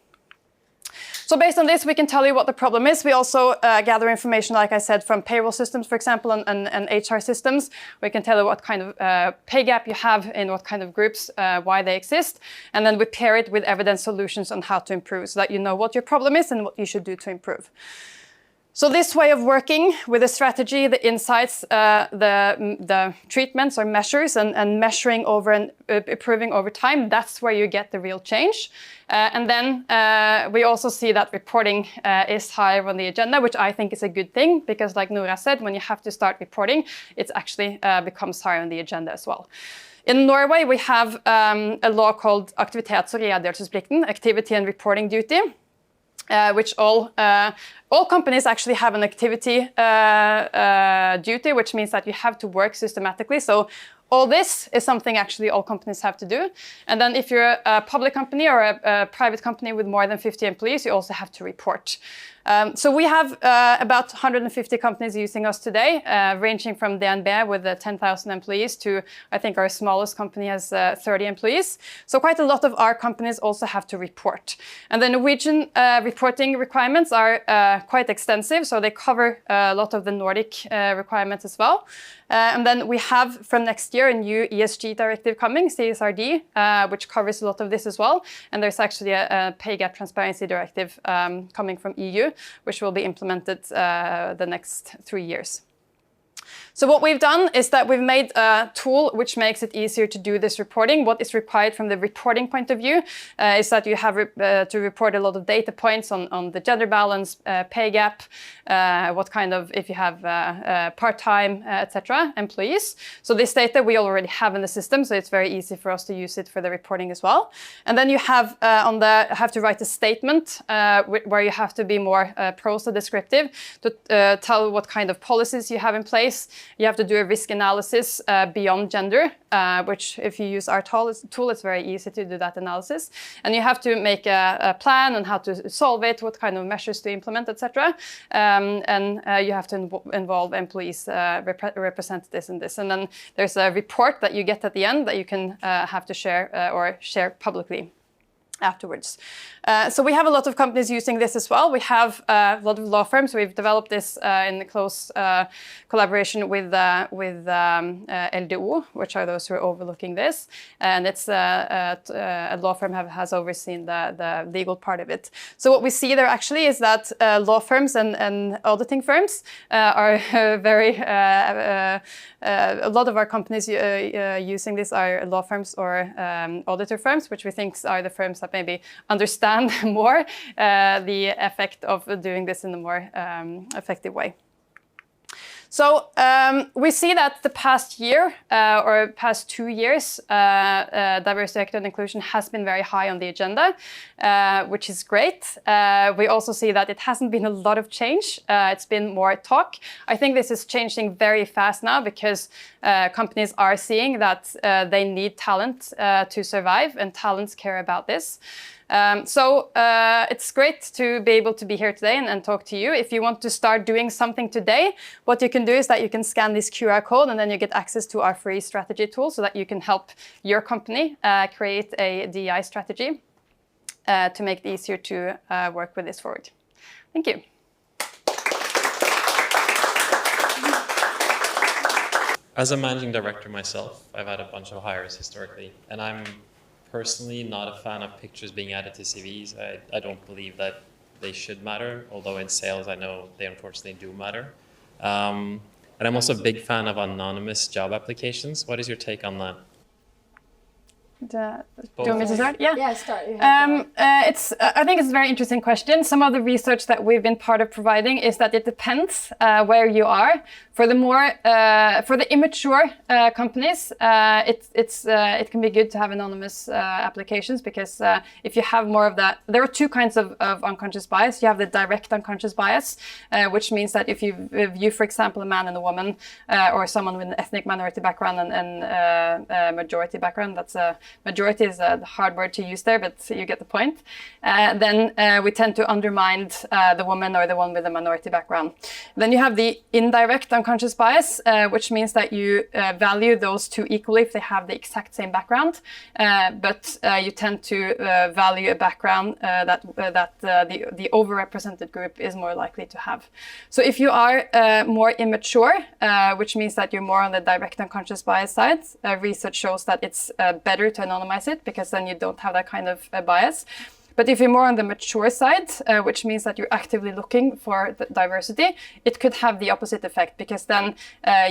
So based on this, we can tell you what the problem is. We also gather information, like I said, from payroll systems, for example, and HR systems. We can tell you what kind of pay gap you have in what kind of groups, why they exist. And then we pair it with evidence solutions on how to improve so that you know what your problem is and what you should do to improve. So this way of working with the strategy, the insights, the treatments or measures and measuring over and improving over time, that's where you get the real change. And then we also see that reporting is higher on the agenda, which I think is a good thing because like Nora said, when you have to start reporting, it actually becomes higher on the agenda as well. In Norway, we have a law called aktivitets- og redegjørelsesplikten, activity and reporting duty. Which all companies actually have an activity duty, which means that you have to work systematically. So all this is something actually all companies have to do. And then if you're a public company or a private company with more than 50 employees, you also have to report. So we have about 150 companies using us today, ranging from DNB with 10,000 employees to, I think our smallest company has 30 employees. So quite a lot of our companies also have to report. And the Norwegian reporting requirements are quite extensive, so they cover a lot of the Nordic requirements as well. And then we have from next year a new ESG directive coming, CSRD, which covers a lot of this as well. And there's actually a pay gap transparency directive coming from EU, which will be implemented the next 3 years. So what we've done is that we've made a tool which makes it easier to do this reporting. What is required from the reporting point of view is that you have to report a lot of data points on the gender balance, pay gap, what kind of, if you have part-time, etc., employees. So this data we already have in the system, so it's very easy for us to use it for the reporting as well. And then you have have to write a statement where you have to be more prose descriptive to tell what kind of policies you have in place. You have to do a risk analysis beyond gender, which if you use our tool, it's very easy to do that analysis. And you have to make a plan on how to solve it, what kind of measures to implement, etc. And you have to involve employees, representatives in this. And then there's a report that you get at the end that you can have to share or share publicly afterwards. So we have a lot of companies using this as well. We have a lot of law firms. We've developed this in close collaboration with LDO, which are those who are overlooking this. And it's a law firm has overseen the legal part of it. So what we see there actually is that law firms and auditing firms are very, a lot of our companies using this are law firms or auditor firms, which we think are the firms that maybe understand more the effect of doing this in a more effective way. So we see that the past year or past 2 years, diversity, equity and inclusion has been very high on the agenda, which is great. We also see that it hasn't been a lot of change. It's been more talk. I think this is changing very fast now because companies are seeing that they need talent to survive, and talents care about this. So it's great to be able to be here today and talk to you. If you want to start doing something today, what you can do is that you can scan this QR code and then you get access to our free strategy tool so that you can help your company create a DEI strategy to make it easier to work with this forward. Thank you. As a managing director myself, I've had a bunch of hires historically, and I'm personally not a fan of pictures being added to CVs. I don't believe that they should matter, although in sales I know they unfortunately do matter. And I'm also a big fan of anonymous job applications. What is your take on that? Do you want me to start? Yeah, start. I think it's a very interesting question. Some of the research that we've been part of providing is that it depends where you are. For the immature companies, it can be good to have anonymous applications, because if you have more of that, there are two kinds of unconscious bias. You have the direct unconscious bias, which means that if you view, for example, a man and a woman, or someone with an ethnic minority background and majority background, majority is a hard word to use there, but you get the point. Then we tend to undermine the woman or the one with a minority background. Then you have the indirect unconscious bias, which means that you value those two equally if they have the exact same background, but you tend to value a background that the overrepresented group is more likely to have. So if you are more immature, which means that you're more on the direct unconscious bias side, research shows that it's better to anonymize it, because then you don't have that kind of bias. But if you're more on the mature side, which means that you're actively looking for the diversity, it could have the opposite effect, because then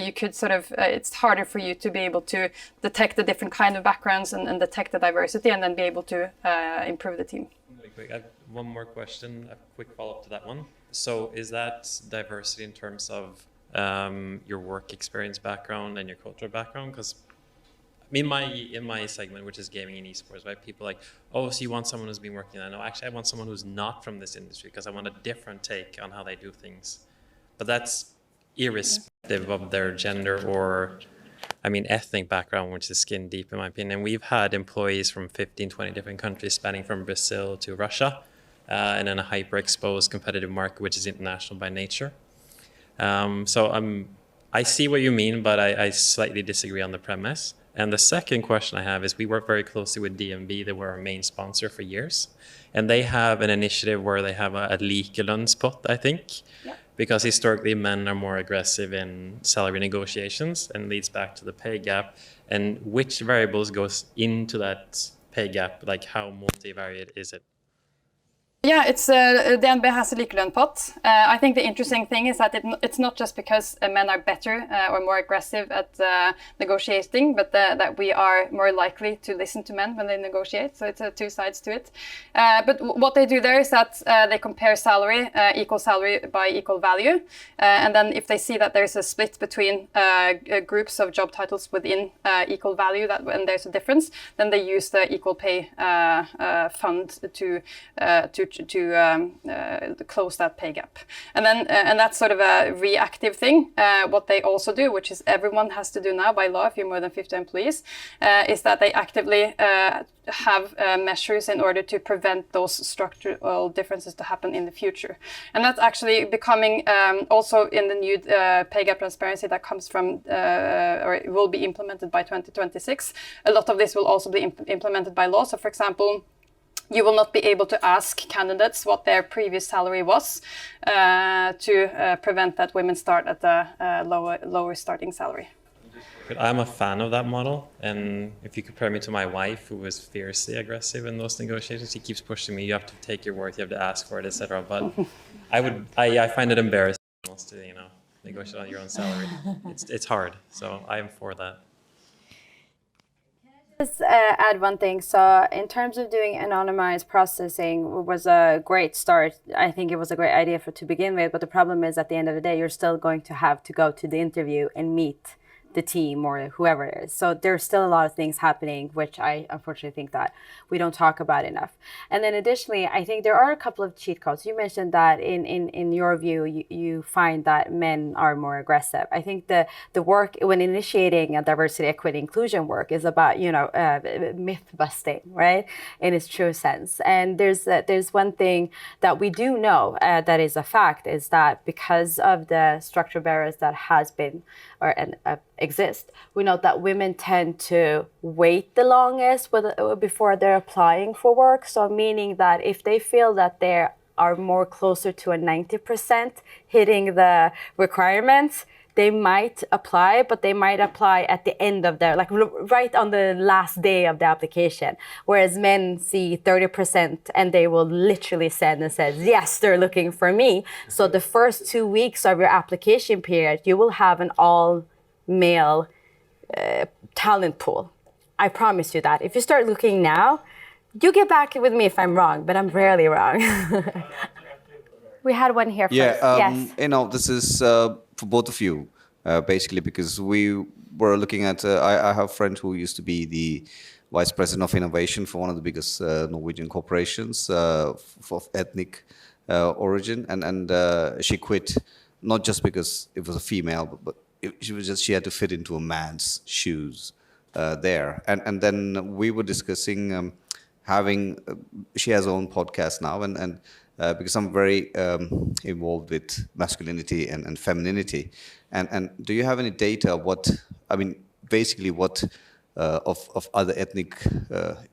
you could sort of, it's harder for you to be able to detect the different kind of backgrounds and detect the diversity, and then be able to improve the team. Really quick, I have one more question, a quick follow-up to that one. So is that diversity in terms of your work experience background and your cultural background? Because in my segment, which is gaming and esports, right? People like, oh, so you want someone who's been working on it? No, actually, I want someone who's not from this industry, because I want a different take on how they do things. But that's irrespective of their gender or, ethnic background, which is skin deep, in my opinion. We've had employees from 15, 20 different countries, spanning from Brazil to Russia, and in a hyper-exposed competitive market, which is international by nature. I see what you mean, but I slightly disagree on the premise. And the second question I have is, we work very closely with DNB. They were our main sponsor for years. And they have an initiative where they have a likelønnspott, I think. Yeah. Because historically men are more aggressive in salary negotiations, and leads back to the pay gap. And which variables goes into that pay gap? Like, how multivariate is it? Yeah, it's DNB has a likelønnspott. I think the interesting thing is that it's not just because men are better or more aggressive at negotiating, but that we are more likely to listen to men when they negotiate. So it's two sides to it. But what they do there is that they compare equal salary by equal value. And then if they see that there's a split between groups of job titles within equal value, that when there's a difference, then they use the equal pay fund to close that pay gap. And then and that's sort of a reactive thing. What they also do, which is everyone has to do now by law if you're more than 50 employees, is that they actively have measures in order to prevent those structural differences to happen in the future. And that's actually becoming also in the new pay gap transparency that comes from or will be implemented by 2026. A lot of this will also be implemented by law. So for example, you will not be able to ask candidates what their previous salary was to prevent that women start at a lower starting salary. I'm a fan of that model, and if you compare me to my wife, who is fiercely aggressive in those negotiations, she keeps pushing me. You have to take your worth, you have to ask for it, etc. But I find it embarrassing almost to negotiate on your own salary. It's hard, so I'm for that. Just add one thing. So in terms of doing anonymized processing was a great start. I think it was a great idea to begin with, but the problem is at the end of the day, you're still going to have to go to the interview and meet the team or whoever it is. So there's still a lot of things happening, which I unfortunately think that we don't talk about enough. And then additionally, I think there are a couple of cheat codes. You mentioned that in your view, you find that men are more aggressive. I think the work when initiating a diversity, equity, inclusion work is about, myth busting, right? In its true sense. And there's one thing that we do know that is a fact, is that because of the structural barriers that has been exist, we know that women tend to wait the longest before they're applying for work. So meaning that if they feel that they are more closer to a 90% hitting the requirements, they might apply, but they might apply at the end of their, right on the last day of the application. Whereas men see 30% and they will literally send and says, yes, they're looking for me. So the first 2 weeks of your application period, you will have an all-male talent pool. I promise you that. If you start looking now, you get back with me if I'm wrong, but I'm rarely wrong. We had one here first. Yeah, yes. This is for both of you. basically because we were looking at, I have a friend who used to be the vice president of innovation for one of the biggest Norwegian corporations of ethnic origin, and she quit not just because it was a female, but she had to fit into a man's shoes there. And then we were discussing having, she has her own podcast now, and because I'm very involved with masculinity and femininity. And do you have any data basically what of other ethnic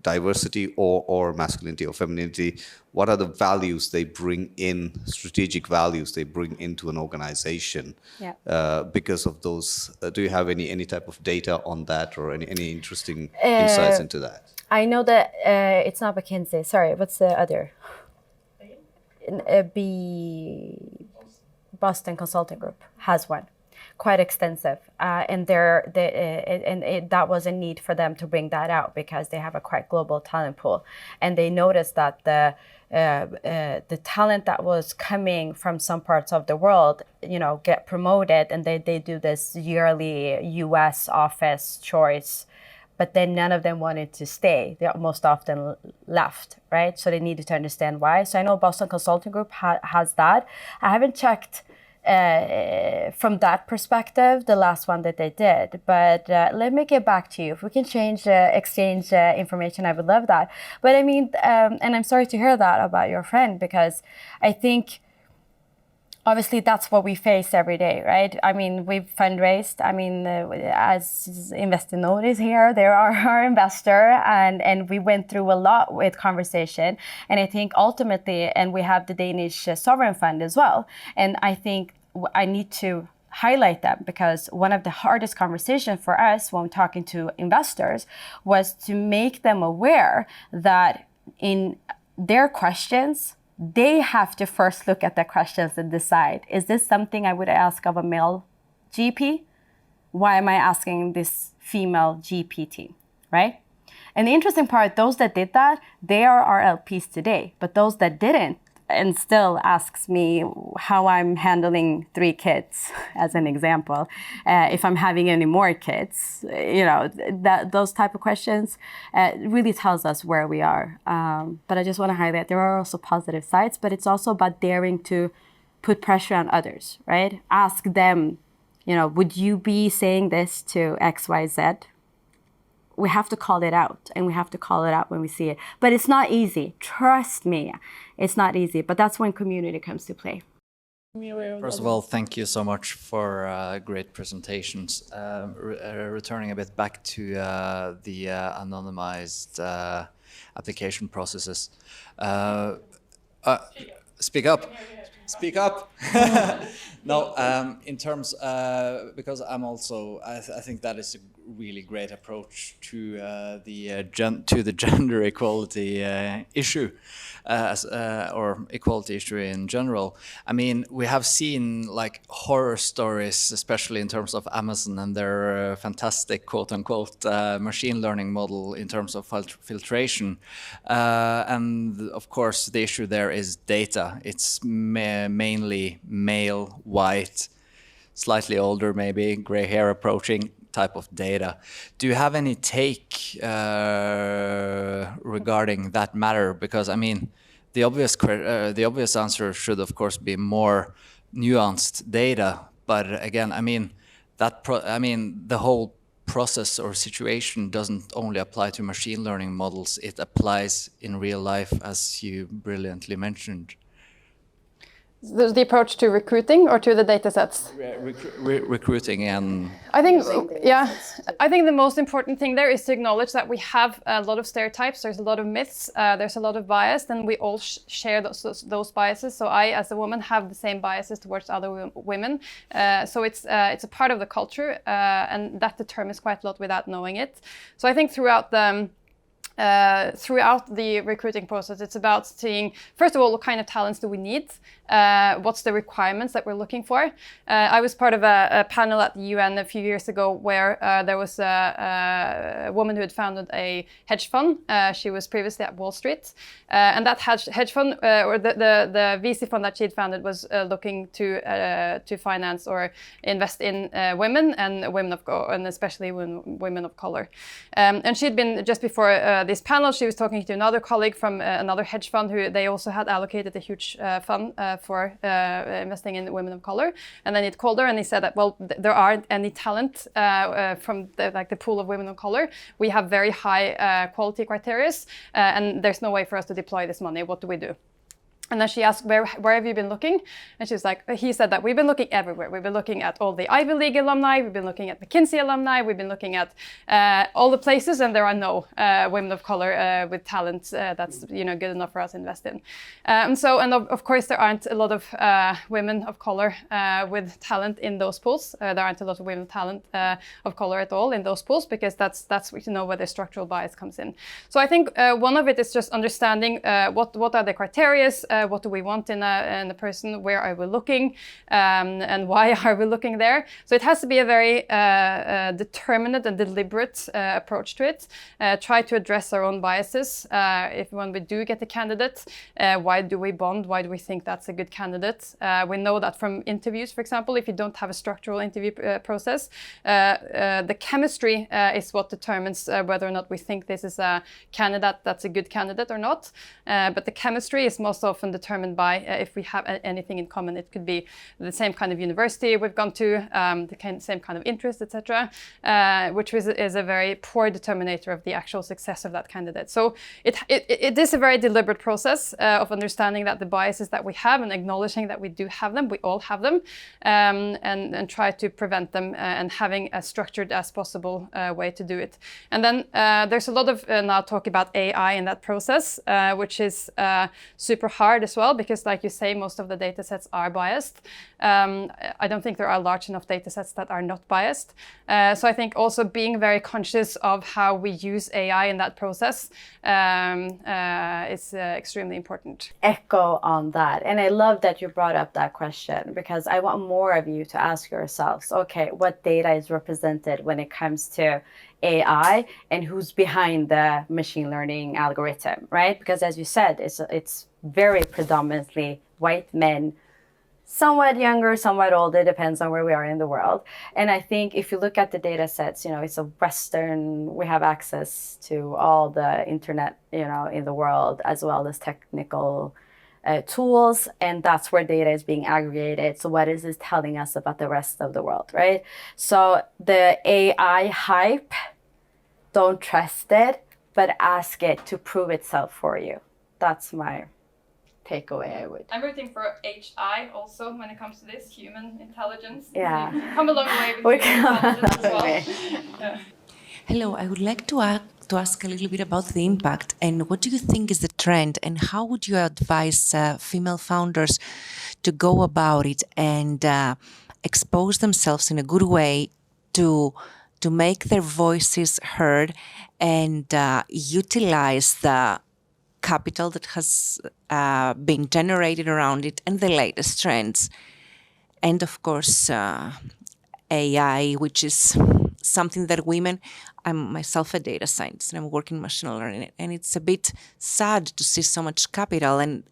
diversity or masculinity or femininity, what are the values they bring in, strategic values they bring into an organization because of those? Do you have any type of data on that, or any interesting insights into that? I know that it's not McKinsey. Sorry, what's the other? Boston Consulting Group has one, quite extensive, and that was a need for them to bring that out because they have a quite global talent pool, and they noticed that the talent that was coming from some parts of the world, get promoted, and they do this yearly U.S. office choice. But then none of them wanted to stay. They most often left, right? So they needed to understand why. So I know Boston Consulting Group has that. I haven't checked from that perspective, the last one that they did. But let me get back to you. If we can exchange information, I would love that. But I mean, and I'm sorry to hear that about your friend, because I think, obviously, that's what we face every day, right? I mean, we've fundraised. I mean, as Investor Notice here, there are our investor, and we went through a lot with conversation. And I think ultimately, and we have the Danish Sovereign Fund as well. And I think I need to highlight that, because one of the hardest conversations for us when talking to investors was to make them aware that in their questions, they have to first look at the questions and decide, is this something I would ask of a male GP? Why am I asking this female GP team, right? And the interesting part, those that did that, they are our LPs today. But those that didn't, and still asks me how I'm handling 3 kids, as an example, if I'm having any more kids, those type of questions really tells us where we are. But I just want to highlight, there are also positive sides, but it's also about daring to put pressure on others, right? Ask them, would you be saying this to X, Y, Z? We have to call it out, and we have to call it out when we see it. But it's not easy. Trust me, it's not easy. But that's when community comes to play. First of all, thank you so much for great presentations. Returning a bit back to the anonymized application processes. Speak up. Speak up. No, in terms, because I'm also, I think that is a really great approach to the gender equality issue, or equality issue in general. I mean, we have seen like horror stories, especially in terms of Amazon and their fantastic quote-unquote machine learning model in terms of filtration, and of course the issue there is data. It's mainly male, white, slightly older, maybe gray hair approaching type of data. Do you have any take regarding that matter? Because I mean, the obvious answer should of course be more nuanced data. But again, I mean, the whole process or situation doesn't only apply to machine learning models. It applies in real life, as you brilliantly mentioned. The approach to recruiting or to the data sets? Recruiting and... I think the most important thing there is to acknowledge that we have a lot of stereotypes, there's a lot of myths, there's a lot of bias, and we all share those biases. So I, as a woman, have the same biases towards other women. So it's a part of the culture, and that determines quite a lot without knowing it. So I think throughout the throughout the recruiting process, it's about seeing, first of all, what kind of talents do we need? What's the requirements that we're looking for? I was part of a panel at the UN a few years ago where there was a woman who had founded a hedge fund. She was previously at Wall Street. And that hedge fund, or the VC fund that she had founded, was looking to finance or invest in women and and especially women of color. And she'd been, just before this panel, she was talking to another colleague from another hedge fund who they also had allocated a huge fund for investing in women of color. And then it called her and he said that, well, there aren't any talent from the pool of women of color. We have very high quality criteria, and there's no way for us to deploy this money. What do we do? And then she asked, where have you been looking? And she was like, he said that we've been looking everywhere. We've been looking at all the Ivy League alumni. We've been looking at McKinsey alumni. We've been looking at all the places, and there are no women of color with talent that's good enough for us to invest in. And of course, there aren't a lot of women of color with talent in those pools. There aren't a lot of women of talent of color at all in those pools, because that's where the structural bias comes in. So I think one of it is just understanding what are the criteria. What do we want in a person? Where are we looking? And why are we looking there? So it has to be a very determined and deliberate approach to it. Try to address our own biases. When we do get a candidate, why do we bond? Why do we think that's a good candidate? We know that from interviews, for example, if you don't have a structural interview process, the chemistry is what determines whether or not we think this is a candidate that's a good candidate or not. But the chemistry is most often determined by if we have anything in common. It could be the same kind of university we've gone to, same kind of interest, etc., which is a very poor determinator of the actual success of that candidate. So it is a very deliberate process of understanding that the biases that we have and acknowledging that we do have them, we all have them, and try to prevent them and having as structured as possible way to do it. And then there's a lot of now talk about AI in that process, which is super hard as well, because like you say, most of the data sets are biased. I don't think there are large enough data sets that are not biased. So I think also being very conscious of how we use AI in that process is extremely important. Echo on that. And I love that you brought up that question, because I want more of you to ask yourselves, okay, what data is represented when it comes to AI and who's behind the machine learning algorithm, right? Because as you said, it's very predominantly white men, somewhat younger, somewhat older, depends on where we are in the world. And I think if you look at the data sets, it's a Western, we have access to all the internet, in the world, as well as technical tools, and that's where data is being aggregated. So what is this telling us about the rest of the world, right? So the AI hype, don't trust it, but ask it to prove itself for you. That's my takeaway. I'm rooting for HI also when it comes to this, human intelligence. Yeah. Come a long way with human intelligence as well. Yeah. Hello, I would like to ask a little bit about the impact, and what do you think is the trend, and how would you advise female founders to go about it and expose themselves in a good way to make their voices heard and utilize the capital that has been generated around it and the latest trends? And of course, AI, which is something that women, I'm myself a data scientist and I'm working machine learning, and it's a bit sad to see so much capital and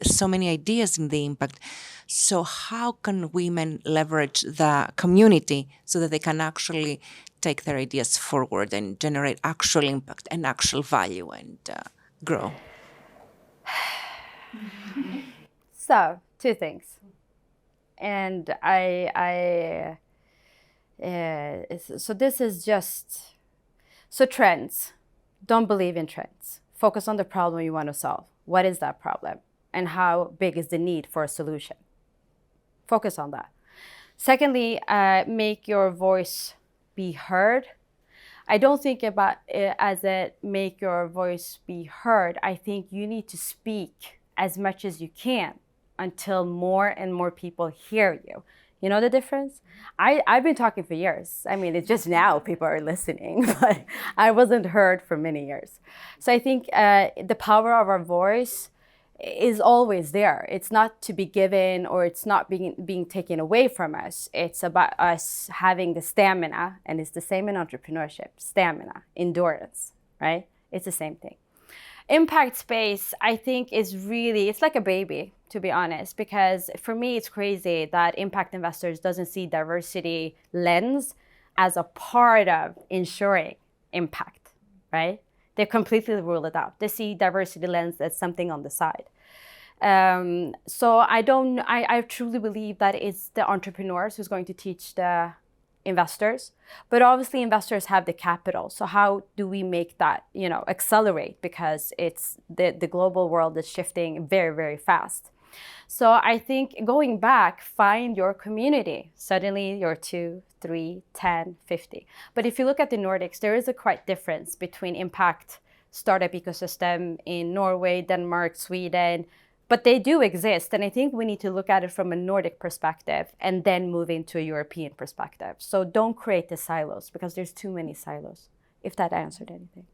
so many ideas in the impact. So how can women leverage the community so that they can actually take their ideas forward and generate actual impact and actual value and grow? So, two things. And so this is just, so trends. Don't believe in trends. Focus on the problem you want to solve. What is that problem? And how big is the need for a solution? Focus on that. Secondly, make your voice be heard. I don't think about it as a make your voice be heard. I think you need to speak as much as you can until more and more people hear you. You know the difference? I've been talking for years. I mean, it's just now people are listening, but I wasn't heard for many years. So I think the power of our voice is always there. It's not to be given, or it's not being taken away from us. It's about us having the stamina, and it's the same in entrepreneurship. Stamina, endurance, right? It's the same thing. Impact space, I think, is really, it's like a baby, to be honest, because for me, it's crazy that impact investors doesn't see diversity lens as a part of ensuring impact, right? They completely rule it out. They see diversity lens as something on the side. So I truly believe that it's the entrepreneurs who's going to teach the investors, but obviously investors have the capital. So how do we make that, accelerate? Because it's the global world is shifting very, very fast. So I think going back, find your community. Suddenly you're 2, 3, 10, 50. But if you look at the Nordics, there is a quite difference between impact startup ecosystem in Norway, Denmark, Sweden, but they do exist. And I think we need to look at it from a Nordic perspective and then move into a European perspective. So don't create the silos, because there's too many silos, if that answered anything.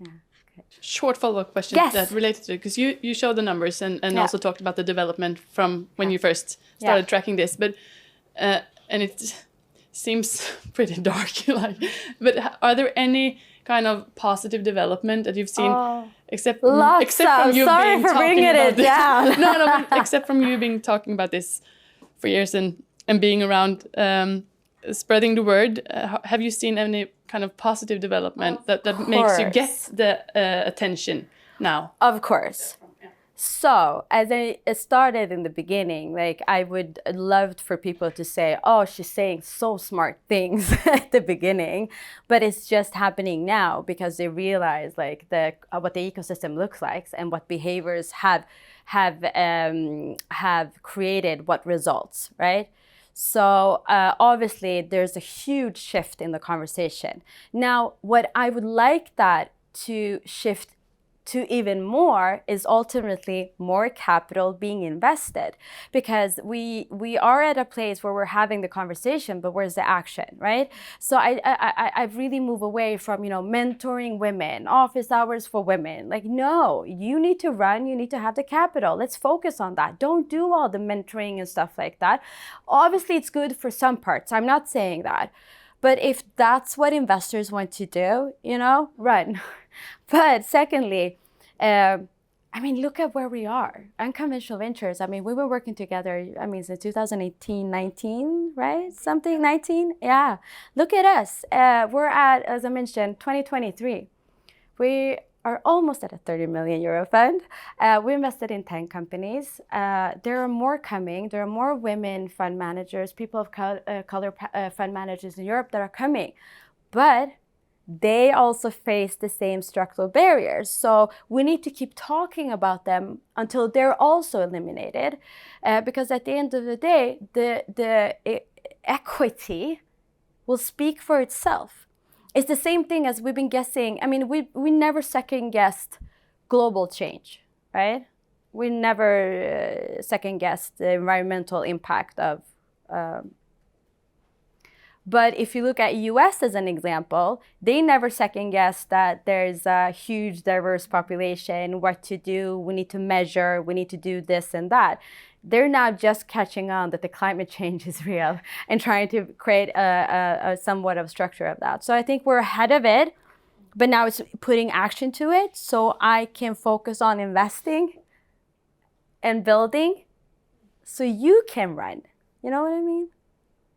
Yeah. Okay. Short follow-up question that related to it, because you showed the numbers and also talked about the development from when you first started tracking this, but and it seems pretty dark. But are there any kind of positive development that you've seen, except from you sorry for bringing it down. no, except from you being talking about this for years and being around, spreading the word? Have you seen any kind of positive development that makes you get the attention now? Of course. So as I started in the beginning, I would love for people to say, oh, she's saying so smart things at the beginning, but it's just happening now because they realize what the ecosystem looks like and what behaviors have created what results, right? So obviously there's a huge shift in the conversation. Now, what I would like that to shift to even more is ultimately more capital being invested, because we are at a place where we're having the conversation, but where's the action, right? So I really move away from mentoring women, office hours for women. No, you need to run, you need to have the capital. Let's focus on that. Don't do all the mentoring and stuff like that. Obviously, it's good for some parts. I'm not saying that. But if that's what investors want to do, run. But secondly, look at where we are. Unconventional Ventures, we've been working together, since 2018, 19, right? 19? Yeah. Look at us. We're at, as I mentioned, 2023. We are almost at a 30 million euro fund. We invested in 10 companies. There are more coming. There are more women fund managers, people of color fund managers in Europe that are coming. But they also face the same structural barriers. So we need to keep talking about them until they're also eliminated. Because at the end of the day, the equity will speak for itself. It's the same thing as we've been guessing. We never second guessed global change, right? We never second guessed the environmental impact of. But if you look at US as an example, they never second guessed that there's a huge diverse population, what to do, we need to measure, we need to do this and that. They're now just catching on that the climate change is real and trying to create a somewhat of structure of that. So I think we're ahead of it, but now it's putting action to it so I can focus on investing and building so you can run. You know what I mean?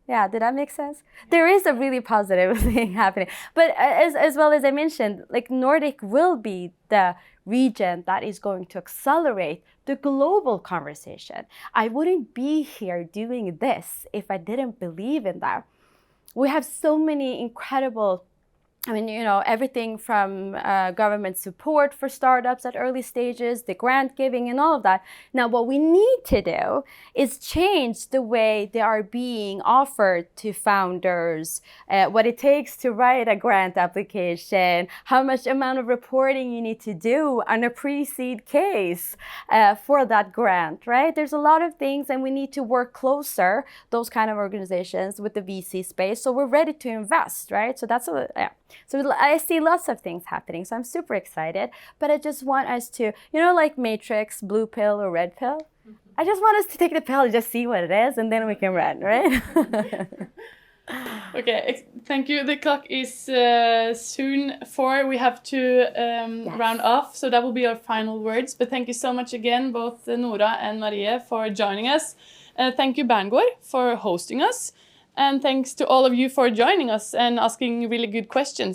Yeah, did that make sense? There is a really positive thing happening. But as well as I mentioned, Nordic will be the region that is going to accelerate the global conversation. I wouldn't be here doing this if I didn't believe in that. We have so many incredible I mean, you know, everything from government support for startups at early stages, the grant giving and all of that. Now, what we need to do is change the way they are being offered to founders, what it takes to write a grant application, how much amount of reporting you need to do on a pre-seed case for that grant, right? There's a lot of things, and we need to work closer, those kind of organizations, with the VC space, so we're ready to invest, right? So that's yeah. So I see lots of things happening, so I'm super excited. But I just want us to, you know, like Matrix, blue pill or red pill? I just want us to take the pill and just see what it is, and then we can run, right? Okay, thank you. The clock is soon 4. We have to round off, so that will be our final words. But thank you so much again, both Nora and Marie, for joining us. Thank you, Berngaard, for hosting us. And thanks to all of you for joining us and asking really good questions.